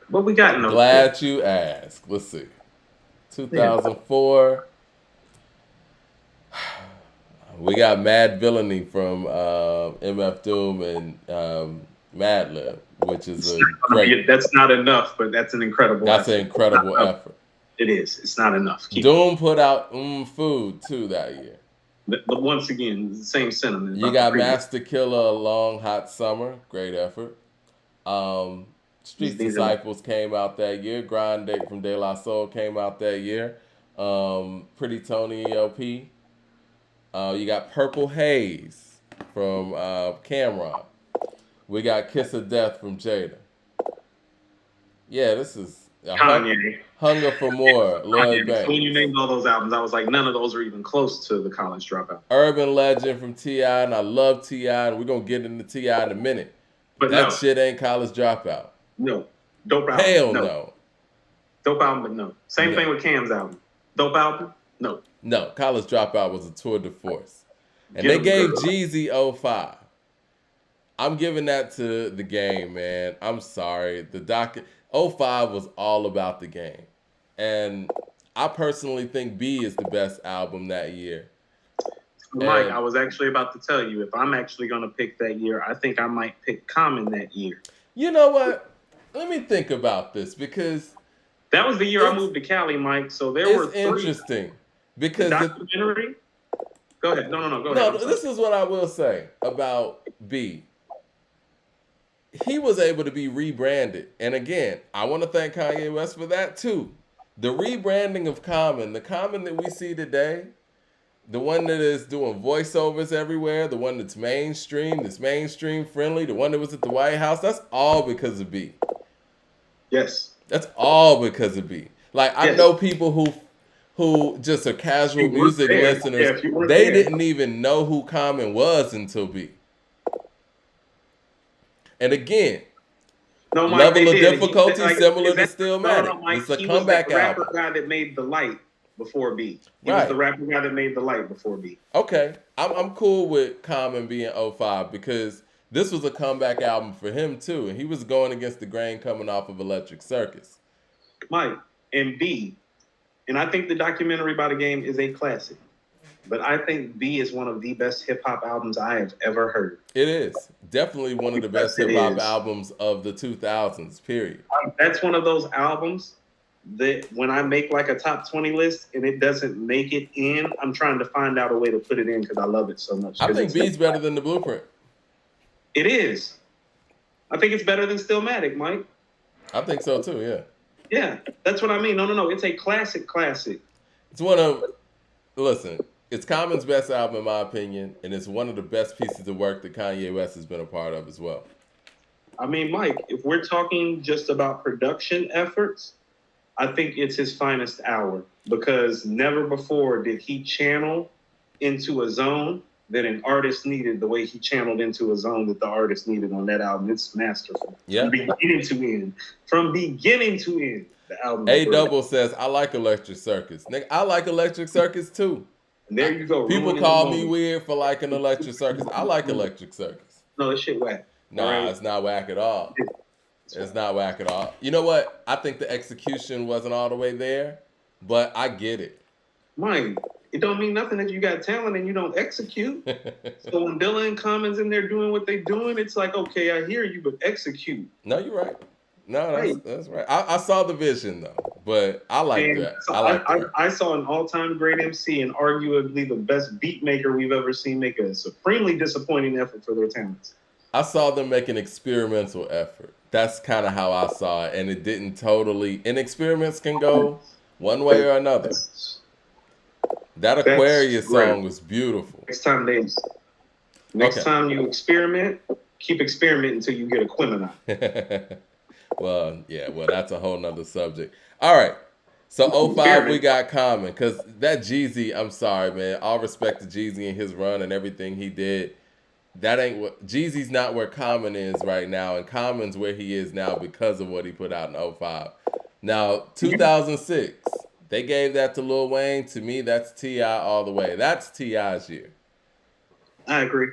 What we got in those? Glad you asked. Let's see. 2004. We got Mad Villainy from MF Doom and Madlib, which is a great. That's not enough, but that's an incredible. That's an incredible effort. It is. It's not enough. Doom put out Food too that year. But once again, the same sentiment. You got Master Killer, A Long Hot Summer, great effort. Street Disciples came out that year. Grind Date from De La Soul came out that year. Pretty Tony ELP. You got Purple Haze from Cameron. We got Kiss of Death from Jada. Yeah, this is Kanye. Hunger for More, Lloyd Banks. When you named all those albums, I was like, none of those are even close to the College Dropout. Urban Legend from T.I., and I love T.I., and we're going to get into T.I. in a minute. But that shit ain't College Dropout. No. Dope album. Hell no. Dope album, but no. Same thing with Cam's album. Dope album? No. No, College Dropout was a tour de force. And they gave Jeezy 05. I'm giving that to the game, man. I'm sorry. The 05 was all about the game. And I personally think B is the best album that year. Mike, I was actually about to tell you, if I'm actually going to pick that year, I think I might pick Common that year. You know what? Let me think about this because... That was the year I moved to Cali, Mike. So there were three. Interesting. Because documentary? Go ahead. No, go ahead. No, this is what I will say about B. He was able to be rebranded. And again, I want to thank Kanye West for that too. The rebranding of Common, the Common that we see today, the one that is doing voiceovers everywhere, the one that's mainstream friendly, the one that was at the White House, that's all because of B. Yes. That's all because of B. Like, I know people who just are casual music listeners, they didn't even know who Common was until B. And again, level of difficulty similar to Stillmatic. It's a comeback album. He was the rapper guy that made The Light before B. He was the rapper guy that made The Light before B. Okay. I'm cool with Common being 05 because this was a comeback album for him too. And he was going against the grain coming off of Electric Circus. Mike, and B, and I think the documentary by the game is a classic. But I think B is one of the best hip-hop albums I have ever heard. It is. Definitely one of the best hip-hop albums of the 2000s, period. That's one of those albums that when I make like a top 20 list and it doesn't make it in, I'm trying to find out a way to put it in because I love it so much. I think B's better than The Blueprint. It is. I think it's better than Stillmatic, Mike. I think so too, yeah. Yeah, that's what I mean. No. It's a classic. It's one of... Listen... It's Common's best album in my opinion, and it's one of the best pieces of work that Kanye West has been a part of as well. I mean, Mike, if we're talking just about production efforts, I think it's his finest hour because never before did he channel into a zone that an artist needed the way he channeled into a zone that the artist needed on that album. It's masterful. Yeah. From beginning to end. From beginning to end, the album. A Double says, I like Electric Circus. Nigga, I like Electric Circus too. And there you go. People call me weird for liking Electric Circus. I like Electric Circus. No, this shit whack. Nah, right? It's not whack at all. It's not whack at all. You know what? I think the execution wasn't all the way there, but I get it. Mike, it don't mean nothing if you got talent and you don't execute. So when Dilla and Common's in there doing what they doing, it's like, okay, I hear you, but execute. No, you're right. No, that's right. I saw the vision though, but I like that. So I saw an all-time great MC and arguably the best beat maker we've ever seen make a supremely disappointing effort for their talents. I saw them make an experimental effort. That's kind of how I saw it, and it didn't totally. And experiments can go one way or another. That Aquarius song was beautiful. Next time you experiment, keep experimenting until you get a Quinonine. Well, that's a whole nother subject. All right. So 05, we got Common. Because that Jeezy, I'm sorry, man. All respect to Jeezy and his run and everything he did. That ain't what Jeezy's not where Common is right now. And Common's where he is now because of what he put out in 05. Now, 2006, they gave that to Lil Wayne. To me, that's T.I. all the way. That's T.I.'s year. I agree.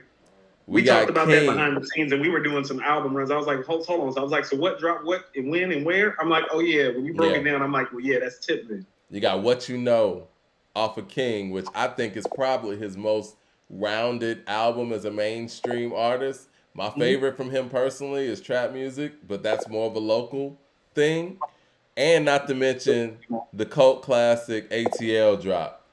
We talked about that behind the scenes, and we were doing some album runs. I was like, hold on. So I was like, so what dropped what and when and where? I'm like, oh, yeah. When you broke it down, I'm like, well, yeah, that's Tipman. You got What You Know off of King, which I think is probably his most rounded album as a mainstream artist. My favorite from him personally is Trap Music, but that's more of a local thing. And not to mention the cult classic ATL drop.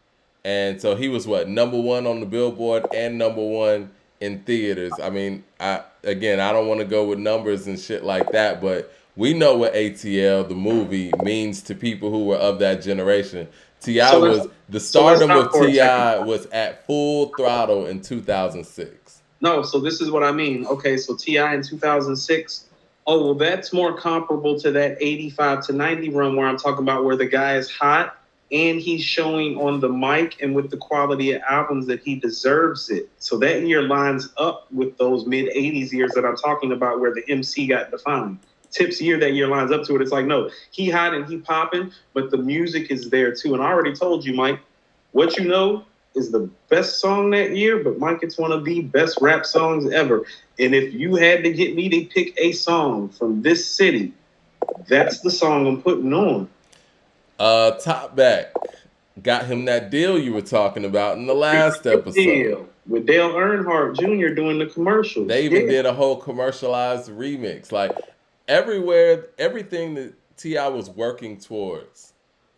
And so he was #1 on the Billboard and #1 in theaters. I mean, I don't want to go with numbers and shit like that, but we know what ATL, the movie, means to people who were of that generation. The stardom of T.I. was at full throttle in 2006. No, so this is what I mean. Okay, so T.I. in 2006. Oh, well, that's more comparable to that 85 to 90 run where I'm talking about where the guy is hot and he's showing on the mic and with the quality of albums that he deserves it. So that year lines up with those mid-80s years that I'm talking about where the MC got defined. Tip's year that year lines up to it. It's like, no, he hot and he popping, but the music is there too. And I already told you, Mike, What You Know is the best song that year, but Mike, it's one of the best rap songs ever. And if you had to get me to pick a song from this city, that's the song I'm putting on. Top Back got him that deal you were talking about in the last episode. Deal with Dale Earnhardt Jr. doing the commercials. They even did a whole commercialized remix. Like everywhere, everything that T.I. was working towards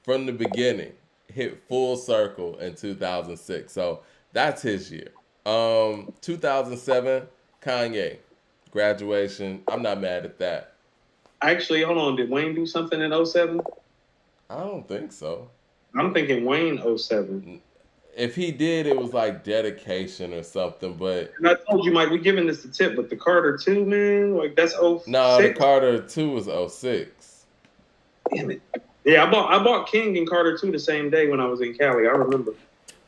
from the beginning hit full circle in 2006. So that's his year. 2007, Kanye, Graduation. I'm not mad at that. Actually, hold on. Did Wayne do something in 07? I don't think so. I'm thinking Wayne 07. If he did, it was like Dedication or something. But and I told you, Mike, we're giving this a tip, but the Carter 2, man, like that's 06. No, the Carter 2 was 06. Damn it. Yeah, I bought King and Carter 2 the same day when I was in Cali. I remember.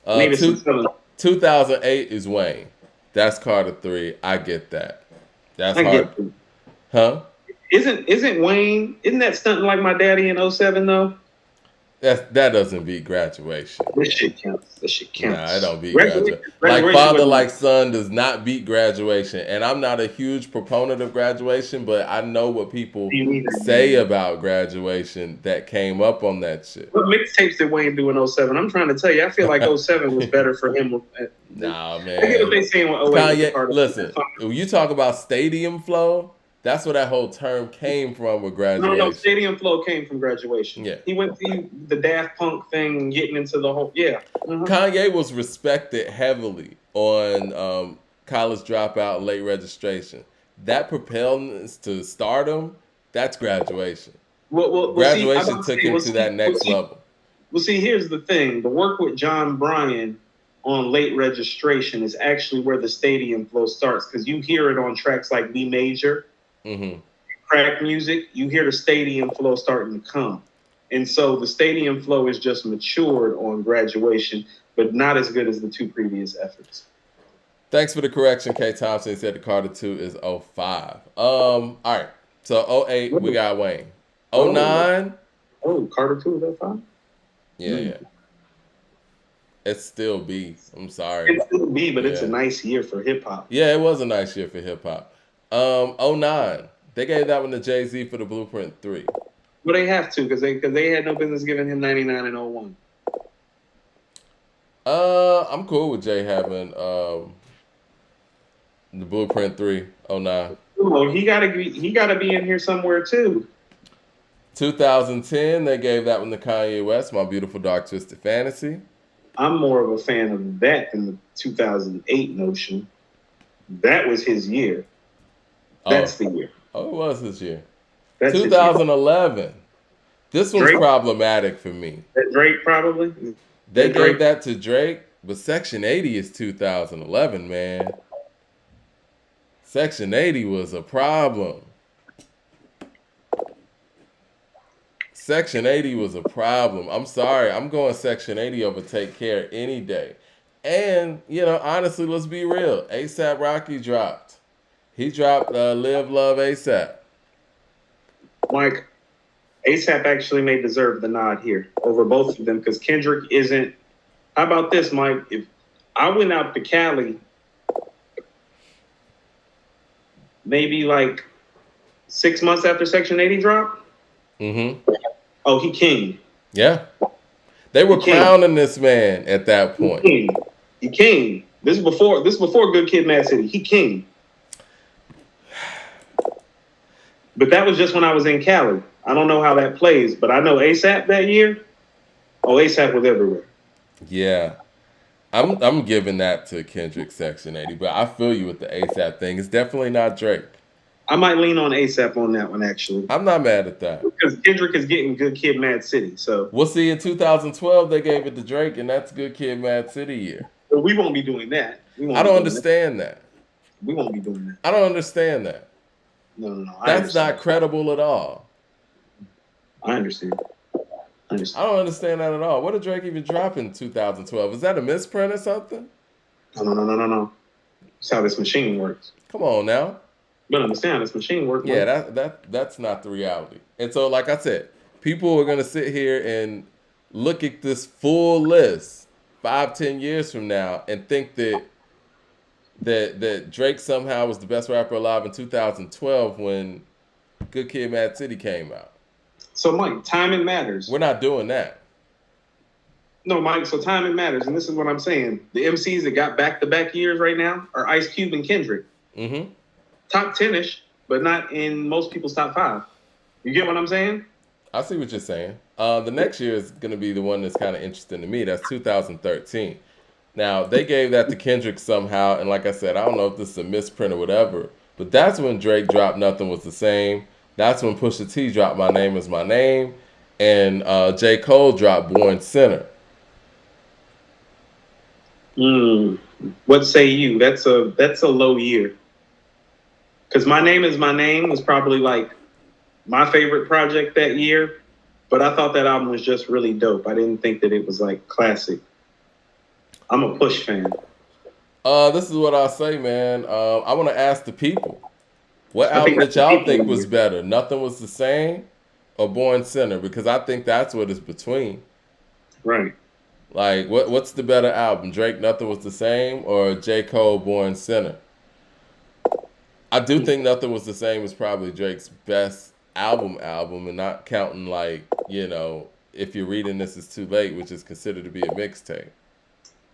2008 is Wayne. That's Carter 3. I get that. That's hard. Huh? Isn't Wayne? Isn't that stunting like my daddy in 07 though? That doesn't beat Graduation. This shit counts. Nah, it don't beat Graduation. Like Father Like Son does not beat Graduation. And I'm not a huge proponent of Graduation, but I know what people say about Graduation that came up on that shit. What mixtapes did Wayne do in 07? I'm trying to tell you, I feel like 07 was better for him. Nah, man. I get what they saying with 08. Kanye, listen, when you talk about stadium flow, that's where that whole term came from with Graduation. No, Stadium Flow came from Graduation. Yeah. He went through the Daft Punk thing, getting into the whole, Kanye was respected heavily on College Dropout, Late Registration. That propelled us to stardom, that's Graduation. Graduation took him to that next level. Well, see, here's the thing. The work with John Bryan on Late Registration is actually where the stadium flow starts, because you hear it on tracks like B Major, Crack Music. You hear the stadium flow starting to come. And so the stadium flow is just matured on Graduation, but not as good as the two previous efforts. Thanks for the correction, K. Thompson. He said the Carter 2 is 05. All right. So 08, we got Wayne. 09. Oh, Carter 2 is 05? Yeah. It's still B. I'm sorry. It's still B, but it's a nice year for hip hop. Yeah, it was a nice year for hip hop. 09. They gave that one to Jay-Z for the Blueprint 3. Well, they have to, because they had no business giving him 99 and 01. I'm cool with Jay having the Blueprint 3, 09. Oh, he gotta be in here somewhere too. 2010, they gave that one to Kanye West, My Beautiful Dark Twisted Fantasy. I'm more of a fan of that than the 2008 Notion. That was his year. That's the year. Oh, it was his year. That's 2011. This one's problematic for me. That Drake probably? They gave that to Drake, but Section 80 is 2011, man. Section 80 was a problem. Section 80 was a problem. I'm sorry. I'm going Section 80 over Take Care any day. And, honestly, let's be real. A$AP Rocky dropped. He dropped Live Love A$AP. Mike, A$AP actually may deserve the nod here over both of them, because Kendrick isn't. How about this, Mike? If I went out to Cali maybe like 6 months after Section 80 dropped. Oh, he king. Yeah. They were crowning this man at that point. He king. This is before Good Kid, Mad City. He king. But that was just when I was in Cali. I don't know how that plays, but I know A$AP that year. Oh, A$AP was everywhere. Yeah. I'm giving that to Kendrick Section 80, but I feel you with the A$AP thing. It's definitely not Drake. I might lean on A$AP on that one, actually. I'm not mad at that. Because Kendrick is getting Good Kid, Mad City. So we'll see. In 2012, they gave it to Drake, and that's Good Kid, Mad City year. But we won't be doing that. I don't understand that. We won't be doing that. I don't understand that. No. That's not credible at all. I understand. I don't understand that at all. What did Drake even drop in 2012? Is that a misprint or something? No. That's how this machine works. Come on now. But understand, this machine works. Yeah, that's not the reality. And so, like I said, people are gonna sit here and look at this full list 5-10 years from now and think that Drake somehow was the best rapper alive in 2012 when Good Kid, Mad City came out. So, Mike, timing matters. We're not doing that. No, Mike, so timing matters. And this is what I'm saying. The MCs that got back-to-back years right now are Ice Cube and Kendrick. Top 10-ish, but not in most people's top 5. You get what I'm saying? I see what you're saying. The next year is going to be the one that's kind of interesting to me. That's 2013. Now, they gave that to Kendrick somehow, and like I said, I don't know if this is a misprint or whatever, but that's when Drake dropped Nothing Was the Same. That's when Pusha T dropped My Name Is My Name, and J. Cole dropped Born Sinner. What say you? That's a low year. Because My Name Is My Name was probably like my favorite project that year, but I thought that album was just really dope. I didn't think that it was like classic. I'm a Push fan. This is what I'll say, man. I want to ask the people. What album did y'all think was better? Nothing Was the Same or Born Sinner? Because I think that's what it's between. Right. Like, what's the better album? Drake, Nothing Was the Same, or J. Cole, Born Sinner? I do think Nothing Was the Same is probably Drake's best album, and not counting, like, If You're Reading This Is Too Late, which is considered to be a mixtape.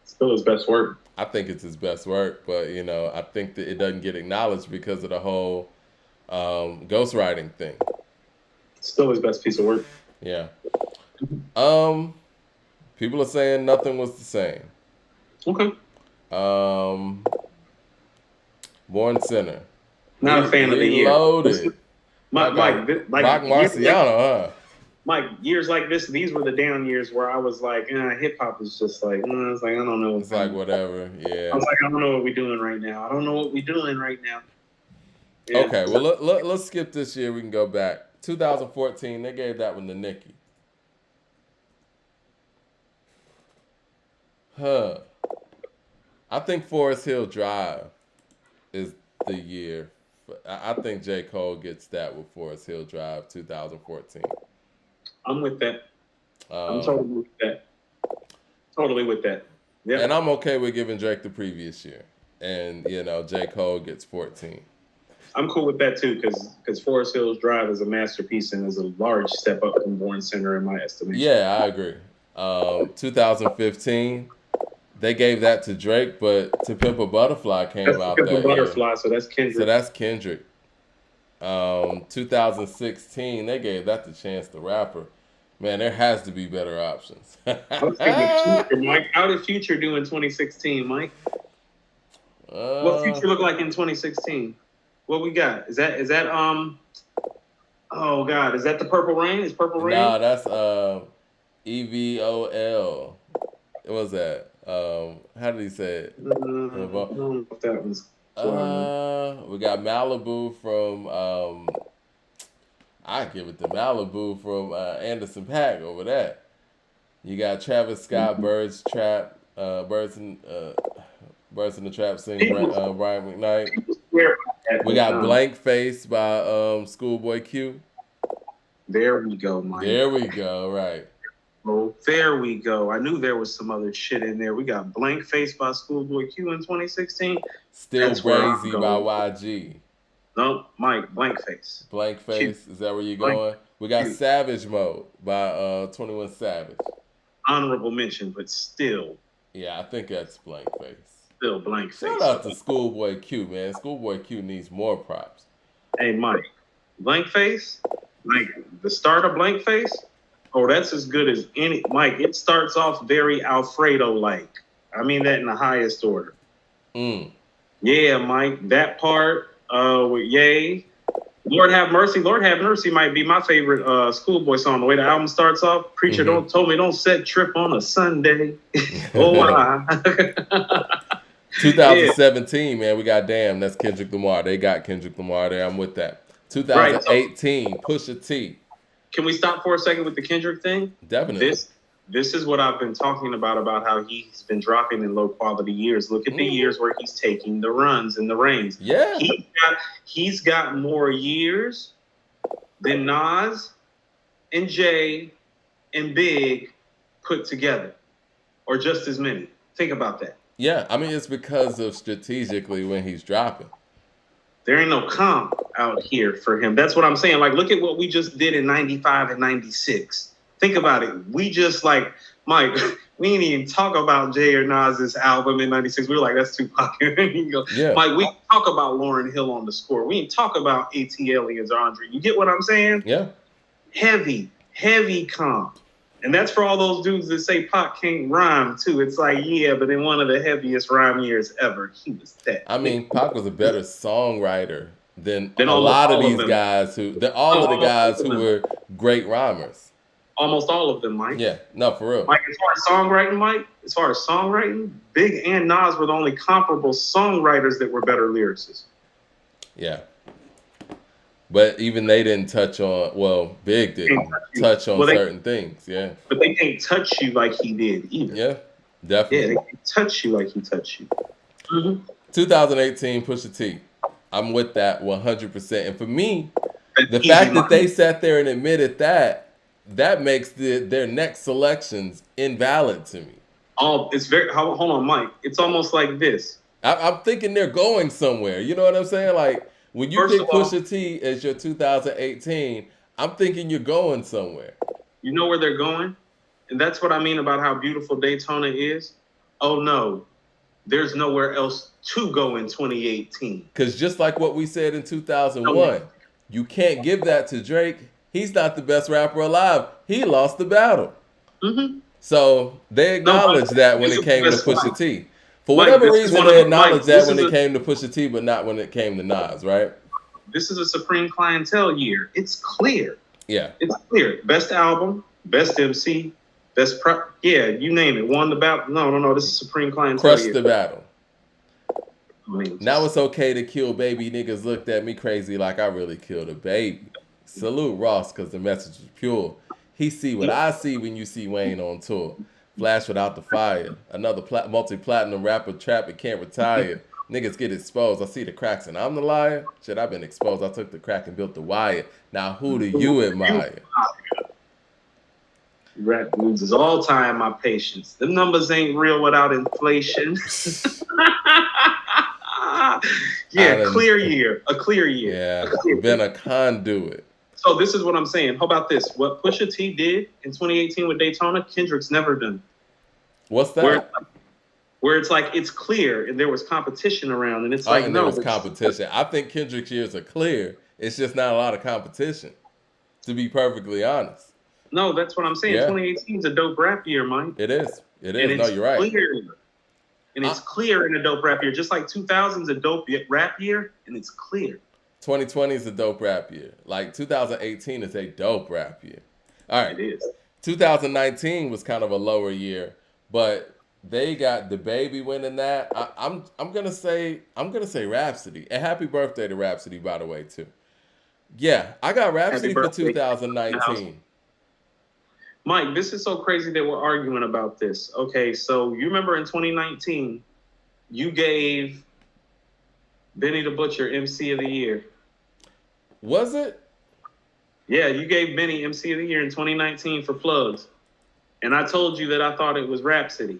Still his best work. I think it's his best work, but I think that it doesn't get acknowledged because of the whole ghostwriting thing. Still his best piece of work. Yeah. People are saying Nothing Was the Same. Okay. Born Sinner. Not a fan of the year. Reloaded. Mike, Rock Marciano, huh? Mike, years like this, these were the down years where I was like, hip hop is just like, I was like, I don't know. It's like whatever. I Yeah. was like, I don't know what we're doing right now. I don't know what we're doing right now. Yeah. Okay. Well, let's skip this year. We can go back. 2014. They gave that one to Nicki. Huh. I think Forest Hill Drive is the year. I think J. Cole gets that with Forest Hill Drive 2014. I'm with that. I'm Um, totally with that. Totally with that. Yeah. and I'm okay with giving Drake the previous year. And, J. Cole gets 14. I'm cool with that too, because Forest Hills Drive is a masterpiece and is a large step up from Born Center in my estimation. Yeah, I agree. 2015, they gave that to Drake, but To Pimp a Butterfly came That's out because that of Butterfly, so that's Kendrick. So that's Kendrick. 2016, they gave that to Chance the Rapper. Man, there has to be better options. I was thinking Future, Mike. How did Future do in 2016, Mike? What Future look like in 2016? What we got? Is that oh God, is that the Purple Rain? Is Purple Rain? Nah, that's EVOL. What was that? How did he say it? I don't know if that one's we got Malibu from I give it to Malibu from Anderson .Paak over that. You got Travis Scott, Birds Trap, Birds in the Trap singer Brian McKnight. We got Blank Face by Schoolboy Q. There we go, Mike. There we go, right. Oh, there we go. I knew there was some other shit in there. We got Blank Face by Schoolboy Q in 2016. Still Brazy by YG. No, Mike, Blank Face. Blank Face, is that where you're going? We got Savage Mode by 21 Savage. Honorable mention, but still. Yeah, I think that's Blank Face. Still Blank Face. Shout out to Schoolboy Q, man. Schoolboy Q needs more props. Hey, Mike, Blank Face, like the start of Blank Face, oh, that's as good as any. Mike, it starts off very Alfredo-like. I mean that in the highest order. Yeah, Mike, that part with Ye. Lord Have Mercy. Lord Have Mercy might be my favorite Schoolboy song. The way the album starts off, Preacher told me don't set trip on a Sunday. Oh, wow. 2017, man, we got Damn. That's Kendrick Lamar. They got Kendrick Lamar there. I'm with that. 2018, right, Pusha T. Can we stop for a second with the Kendrick thing? Definitely. This is what I've been talking about how he's been dropping in low quality years. Look at the years where he's taking the runs and the reins. Yeah. He's got more years than Nas and Jay and Big put together, or just as many. Think about that. Yeah, I mean, it's because of strategically when he's dropping. There ain't no comp out here for him. That's what I'm saying. Like, look at what we just did in 95 and 96. Think about it. We just Mike, we didn't even talk about Jay or Nas's album in 96. We were like, that's too popular. Yeah. Mike, we talk about Lauryn Hill on the score. We didn't talk about AT Aliens or Andre. You get what I'm saying? Yeah. Heavy comp. And that's for all those dudes that say Pac can't rhyme, too. It's like, yeah, but in one of the heaviest rhyme years ever, he was that. I mean, Pac was a better songwriter than a lot of these guys who were great rhymers. Almost all of them, Mike. Yeah, no, for real. Mike, as far as songwriting, Big and Nas were the only comparable songwriters that were better lyricists. Yeah. But even they didn't touch on, Big didn't touch on certain things, yeah. But they can't touch you like he did either. Yeah, definitely. Yeah, they can't touch you like he touched you. 2018, Pusha T. I'm with that 100%. And for me, the fact that they sat there and admitted that makes their next selections invalid to me. Oh, it's very. Hold on, Mike. It's almost like this. I'm thinking they're going somewhere. You know what I'm saying? Like when you pick Pusha T as your 2018, I'm thinking you're going somewhere. You know where they're going, and that's what I mean about how beautiful Daytona is. Oh no, there's nowhere else to go in 2018. Because just like what we said in 2001, you can't give that to Drake. He's not the best rapper alive. He lost the battle. So they acknowledged that when it came to Pusha T. For whatever reason, they acknowledged that when it came to Pusha T, but not when it came to Nas, right? This is a supreme clientele year. It's clear. Yeah. It's clear. Best album, best MC, yeah, you name it. Won the battle. No. This is Supreme Clientele Crushed year. the battle. I mean, Now it's okay to kill baby. Niggas looked at me crazy like I really killed a baby. Salute Ross because the message is pure. He see what I see when you see Wayne on tour. Flash without the fire. Another multi-platinum rapper trap and can't retire. Niggas get exposed. I see the cracks and I'm the liar. Shit, I've been exposed. I took the crack and built the wire. Now who do you admire? Rap loses all time my patience. The numbers ain't real without inflation. Yeah, clear year. A clear year. Yeah, been a conduit. So this is what I'm saying. How about this? What Pusha T did in 2018 with Daytona, Kendrick's never done. What's that? Where it's like it's clear and there was competition around, and it's like and there was competition. I think Kendrick's years are clear. It's just not a lot of competition, to be perfectly honest. No, that's what I'm saying. 2018 is a dope rap year, Mike. It is. It is. No, you're right. Clear. And it's clear in a dope rap year. Just like 2000 is a dope rap year, and it's clear. 2020 is a dope rap year. Like 2018 is a dope rap year. All right. It is. 2019 was kind of a lower year, but they got the baby winning that. I'm gonna say Rhapsody. And happy birthday to Rhapsody, by the way, too. Yeah, I got Rhapsody for 2019. Mike, this is so crazy that we're arguing about this. Okay, so you remember in 2019, you gave Benny the Butcher MC of the Year. Was it? Yeah, you gave Benny MC of the Year in 2019 for Plugs. And I told you that I thought it was Rhapsody.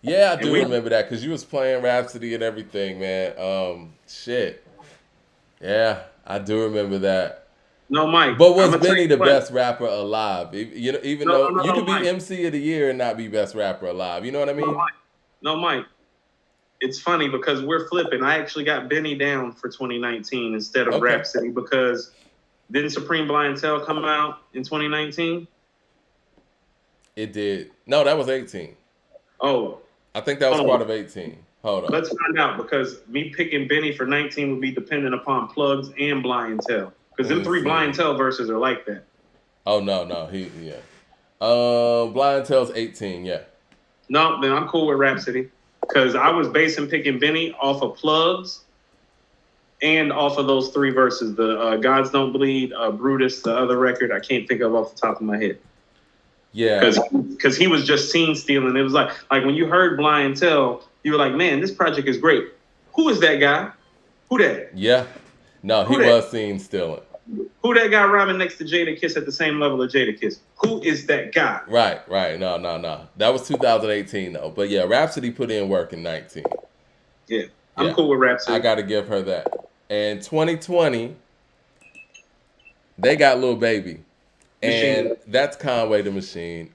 Yeah, I do remember that because you was playing Rhapsody and everything, man. Shit. Yeah, I do remember that. No, Mike. But was Benny the best rapper alive? Even though you could be Mike. MC of the Year and not be best rapper alive. You know what I mean? No, Mike. It's funny because we're flipping. I actually got Benny down for 2019 instead of Rhapsody because didn't Supreme Clientele come out in 2019? It did. No, that was 18. Oh. I think that was part of 18. Hold on. Let's find out because me picking Benny for 19 would be dependent upon Plugs and Clientele. Because them three Clientele verses are like that. Oh, no. Clientele's 18, yeah. No, then I'm cool with Rhapsody. Because I was basing picking Benny off of Plugs and off of those three verses. The Gods Don't Bleed, Brutus, the other record I can't think of off the top of my head. Yeah. Because he was just scene stealing. It was like when you heard Clientele, you were like, man, this project is great. Who is that guy? Who that? Yeah. No, he was scene stealing. Who that guy rhyming next to Jadakiss at the same level of Jadakiss? Who is that guy? Right. No. That was 2018 though. But yeah, Rhapsody put in work in 19. Yeah. I'm cool with Rhapsody. I gotta give her that. And 2020, they got Lil Baby. And that's Conway the Machine.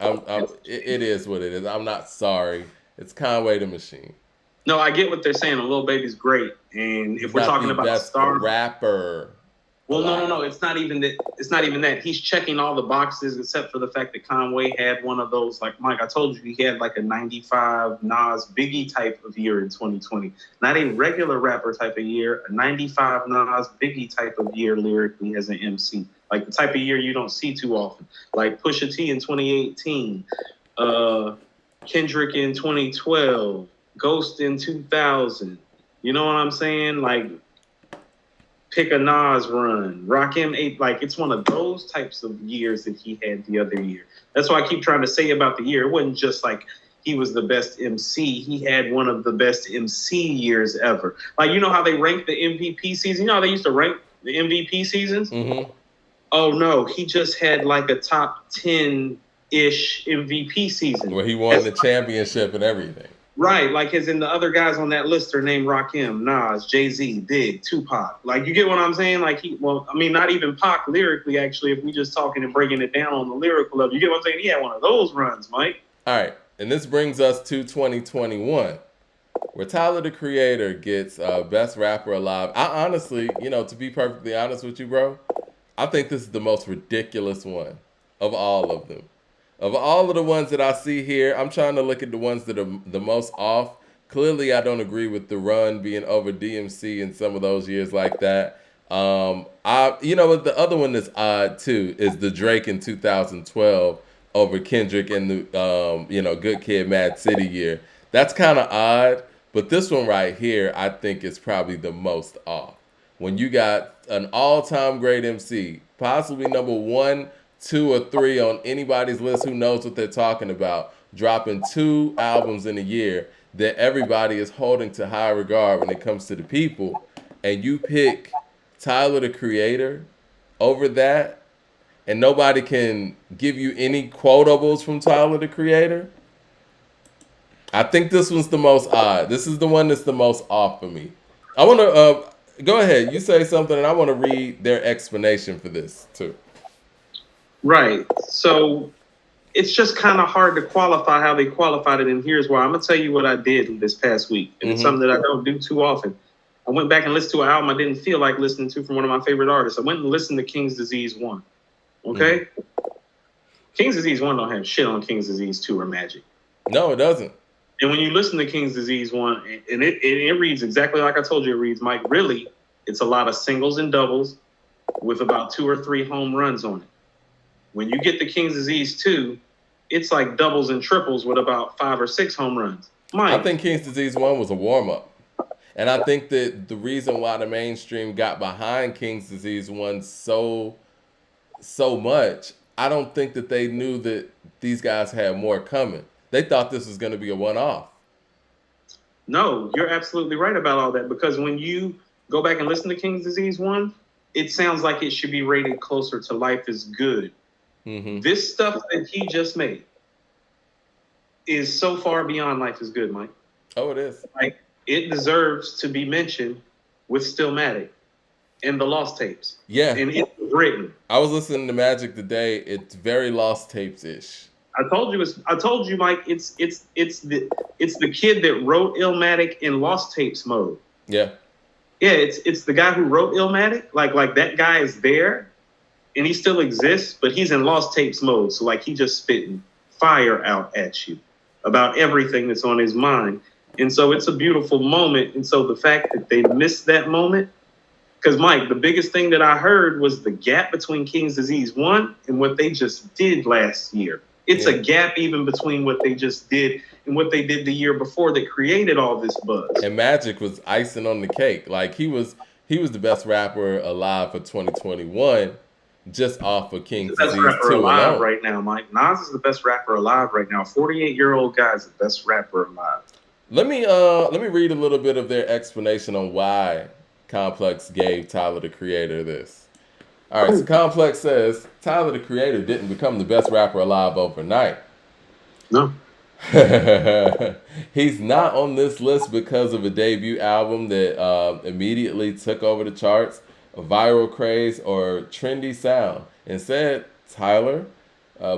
It is what it is. I'm not sorry. It's Conway the Machine. No, I get what they're saying. Lil Baby's great. And if we're talking about star rapper. Well, no. It's not even that. It's not even that. He's checking all the boxes except for the fact that Conway had one of those. Like Mike, I told you, he had like a 95 Nas Biggie type of year in 2020. Not a regular rapper type of year. A 95 Nas Biggie type of year lyrically as an MC. Like the type of year you don't see too often. Like Pusha T in 2018, Kendrick in 2012, Ghost in 2000. You know what I'm saying? Like. Pick a Nas run, Rakim 8, like it's one of those types of years that he had the other year. That's why I keep trying to say about the year. It wasn't just like he was the best MC. He had one of the best MC years ever. Like, you know how they rank the MVP season? You know how they used to rank the MVP seasons? Mm-hmm. Oh, no. He just had like a top 10-ish MVP season. Where he won the championship and everything. Right, like as in the other guys on that list are named Rakim, Nas, Jay-Z, Big, Tupac. Like, you get what I'm saying? Like, not even Pac lyrically, actually, if we just talking and breaking it down on the lyrical level. You get what I'm saying? He had one of those runs, Mike. All right, and this brings us to 2021, where Tyler, the Creator, gets Best Rapper Alive. I honestly, to be perfectly honest with you, bro, I think this is the most ridiculous one of all of them. Of all of the ones that I see here, I'm trying to look at the ones that are the most off. Clearly, I don't agree with the Run being over DMC in some of those years like that. The other one that's odd too is the Drake in 2012 over Kendrick in the Good Kid, Mad City year. That's kind of odd, but this one right here, I think is probably the most off. When you got an all-time great MC, possibly number one, two, or three on anybody's list who knows what they're talking about, dropping two albums in a year that everybody is holding to high regard when it comes to the people, and you pick Tyler the Creator over that, and nobody can give you any quotables from Tyler the Creator. I think this one's the most odd. This is the one that's the most off for me. I want to go ahead. You say something, and I want to read their explanation for this too. Right. So it's just kind of hard to qualify how they qualified it. And here's why. I'm gonna tell you what I did this past week, and it's something that I don't do too often. I went back and listened to an album I didn't feel like listening to from one of my favorite artists. I went and listened to King's Disease 1. Okay? King's Disease 1 don't have shit on King's Disease 2 or Magic. No, it doesn't. And when you listen to King's Disease 1, and it reads exactly like I told you it reads, Mike, really, it's a lot of singles and doubles with about 2 or 3 home runs on it. When you get the King's Disease 2, it's like doubles and triples with about 5 or 6 home runs. Mike, I think King's Disease 1 was a warm-up. And I think that the reason why the mainstream got behind King's Disease 1 so much, I don't think that they knew that these guys had more coming. They thought this was going to be a one-off. No, you're absolutely right about all that, because when you go back and listen to King's Disease 1, it sounds like it should be rated closer to Life is Good. This stuff that he just made is so far beyond Life is Good, Mike. Oh, it is. Like, it deserves to be mentioned with Stillmatic and the Lost Tapes. Yeah. And it's written. I was listening to Magic today. It's very Lost Tapes-ish. I told you, Mike, it's the kid that wrote Illmatic in Lost Tapes mode. Yeah. Yeah, it's the guy who wrote Illmatic. Like that guy is there and he still exists, but he's in Lost Tapes mode. So like he just spitting fire out at you about everything that's on his mind. And so it's a beautiful moment. And so the fact that they missed that moment, because Mike, the biggest thing that I heard was the gap between King's Disease 1 and what they just did last year. It's a gap even between what they just did and what they did the year before that created all this buzz. And Magic was icing on the cake. Like he was the best rapper alive for 2021, just off of King's Disease 2 alone. He's the best rapper alive right now, Mike. Nas is the best rapper alive right now. 48-year-old guy is the best rapper alive. Let me read a little bit of their explanation on why Complex gave Tyler the Creator this. All right, so Complex says Tyler the Creator didn't become the best rapper alive overnight. No. He's not on this list because of a debut album that immediately took over the charts, a viral craze, or trendy sound. Instead, Tyler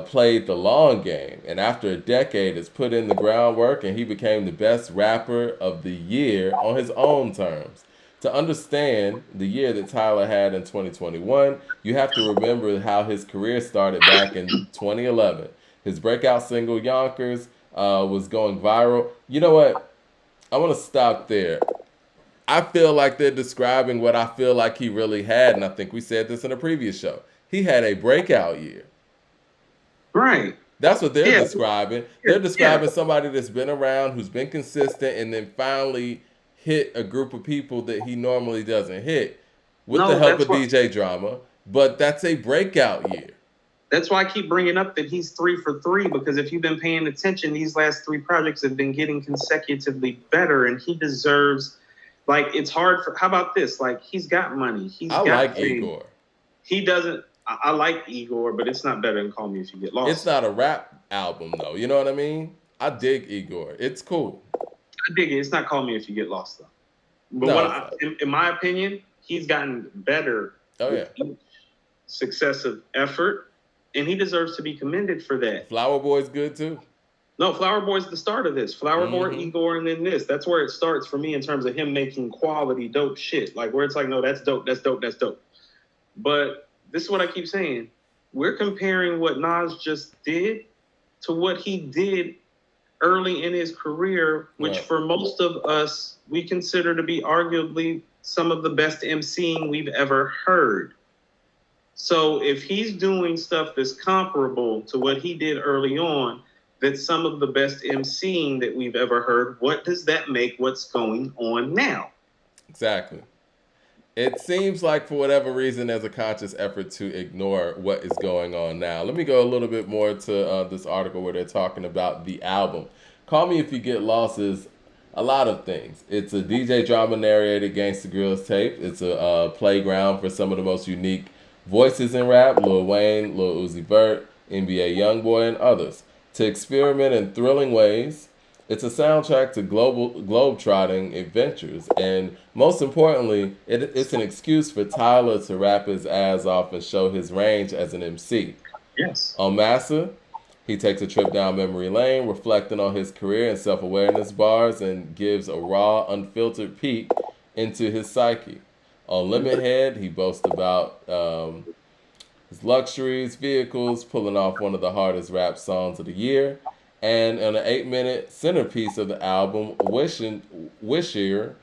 played the long game, and after a decade has put in the groundwork, and he became the best rapper of the year on his own terms. To understand the year that Tyler had in 2021, you have to remember how his career started back in 2011. His breakout single, Yonkers, was going viral. You know what? I want to stop there. I feel like they're describing what I feel like he really had, and I think we said this in a previous show. He had a breakout year. Right. That's what they're describing. They're describing somebody that's been around, who's been consistent, and then finally hit a group of people that he normally doesn't hit with the help of DJ Drama. But that's a breakout year. That's why I keep bringing up that he's 3 for 3, because if you've been paying attention, these last 3 projects have been getting consecutively better, and he deserves, like, it's hard for, how about this? Like, he's got money. I like Igor. He doesn't, I like Igor, but it's not better than Call Me If You Get Lost. It's not a rap album, though. You know what I mean? I dig Igor. It's cool. I dig it. It's not Call Me If You Get Lost, though. But in my opinion, he's gotten better with each successive effort, and he deserves to be commended for that. Flower Boy's good, too. No, Flower Boy's the start of this. Flower Boy, Igor, and then this. That's where it starts for me in terms of him making quality, dope shit. Like, where it's like, no, that's dope, that's dope, that's dope. But this is what I keep saying. We're comparing what Nas just did to what he did early in his career, which Right. for most of us, we consider to be arguably some of the best MCing we've ever heard. So if he's doing stuff that's comparable to what he did early on, that's some of the best MCing that we've ever heard, what does that make what's going on now? Exactly. It seems like for whatever reason, there's a conscious effort to ignore what is going on now. Let me go a little bit more to this article where they're talking about the album. Call Me If You Get Lost is a lot of things. It's a DJ drama narrated Gangsta Grillz tape. It's a playground for some of the most unique voices in rap: Lil Wayne, Lil Uzi Vert, NBA YoungBoy, and others. To experiment in thrilling ways, it's a soundtrack to globe-trotting adventures, and most importantly, it's an excuse for Tyler to rap his ass off and show his range as an MC. Yes. On Massa, he takes a trip down memory lane, reflecting on his career and self-awareness bars, and gives a raw, unfiltered peek into his psyche. On Limit Head, he boasts about his luxuries, vehicles, pulling off one of the hardest rap songs of the year. And on an 8 minute centerpiece of the album, Wishier, There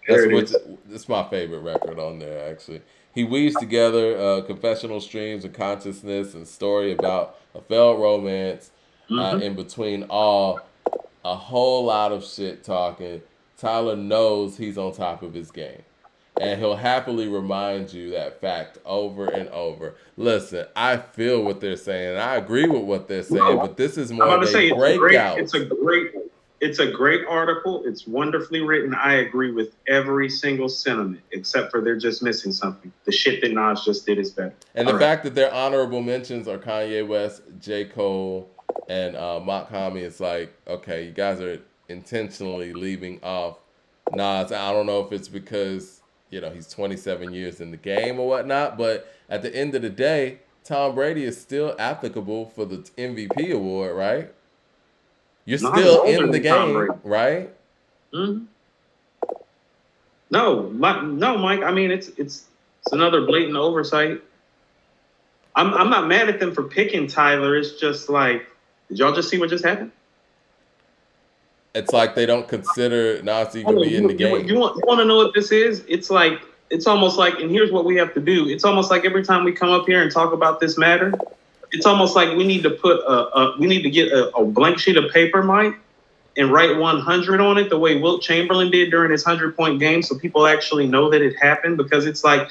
that's it what is. it's my favorite record on there actually. He weaves together confessional streams of consciousness and story about a failed romance. Mm-hmm. In between a whole lot of shit talking, Tyler knows he's on top of his game. And he'll happily remind you that fact over and over. Listen, I feel what they're saying. And I agree with what they're saying, but this is I'm more about of to say a breakout. it's a great article. It's wonderfully written. I agree with every single sentiment, except for they're just missing something. The shit that Nas just did is better. And the fact that their honorable mentions are Kanye West, J. Cole, and Mock Hami, it's like, okay, you guys are intentionally leaving off Nas. I don't know if it's because, he's 27 years in the game or whatnot, but at the end of the day, Tom Brady is still applicable for the MVP award, right? You're Nas is still older in the than Tom game, Brady. right? Mm-hmm. No, Mike. I mean, it's another blatant oversight. I'm not mad at them for picking Tyler. It's just like, did y'all just see what just happened? It's like they don't consider Nas to even be in the game. You want to know what this is? It's almost like, and here's what we have to do. It's almost like every time we come up here and talk about this matter, it's almost like we need to get a blank sheet of paper, Mike, and write 100 on it the way Wilt Chamberlain did during his 100-point game, so people actually know that it happened. Because it's like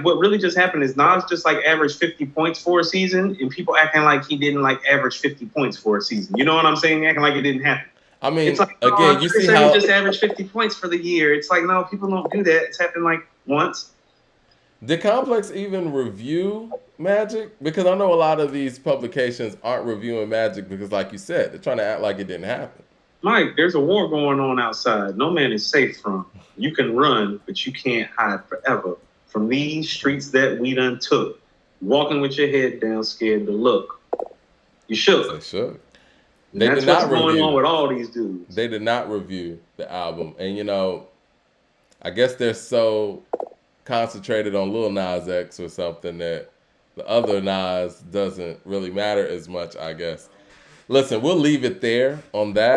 what really just happened is Nas just like averaged 50 points for a season, and people acting like he didn't like average 50 points for a season. You know what I'm saying? Acting like it didn't happen. I mean, It's like, again, you see how he just averaged 50 points for the year. It's like, no, people don't do that. It's happened like once. did Complex even review Magic? Because I know a lot of these publications aren't reviewing Magic because, like you said, they're trying to act like it didn't happen. Mike, there's a war going on outside. No man is safe from. You can run, but you can't hide forever from these streets that we done took. Walking with your head down, scared to look. You shook. They should. And that's what's going on with all these dudes. They did not review the album. And, I guess they're so concentrated on Lil Nas X or something that the other Nas doesn't really matter as much, I guess. Listen, we'll leave it there on that.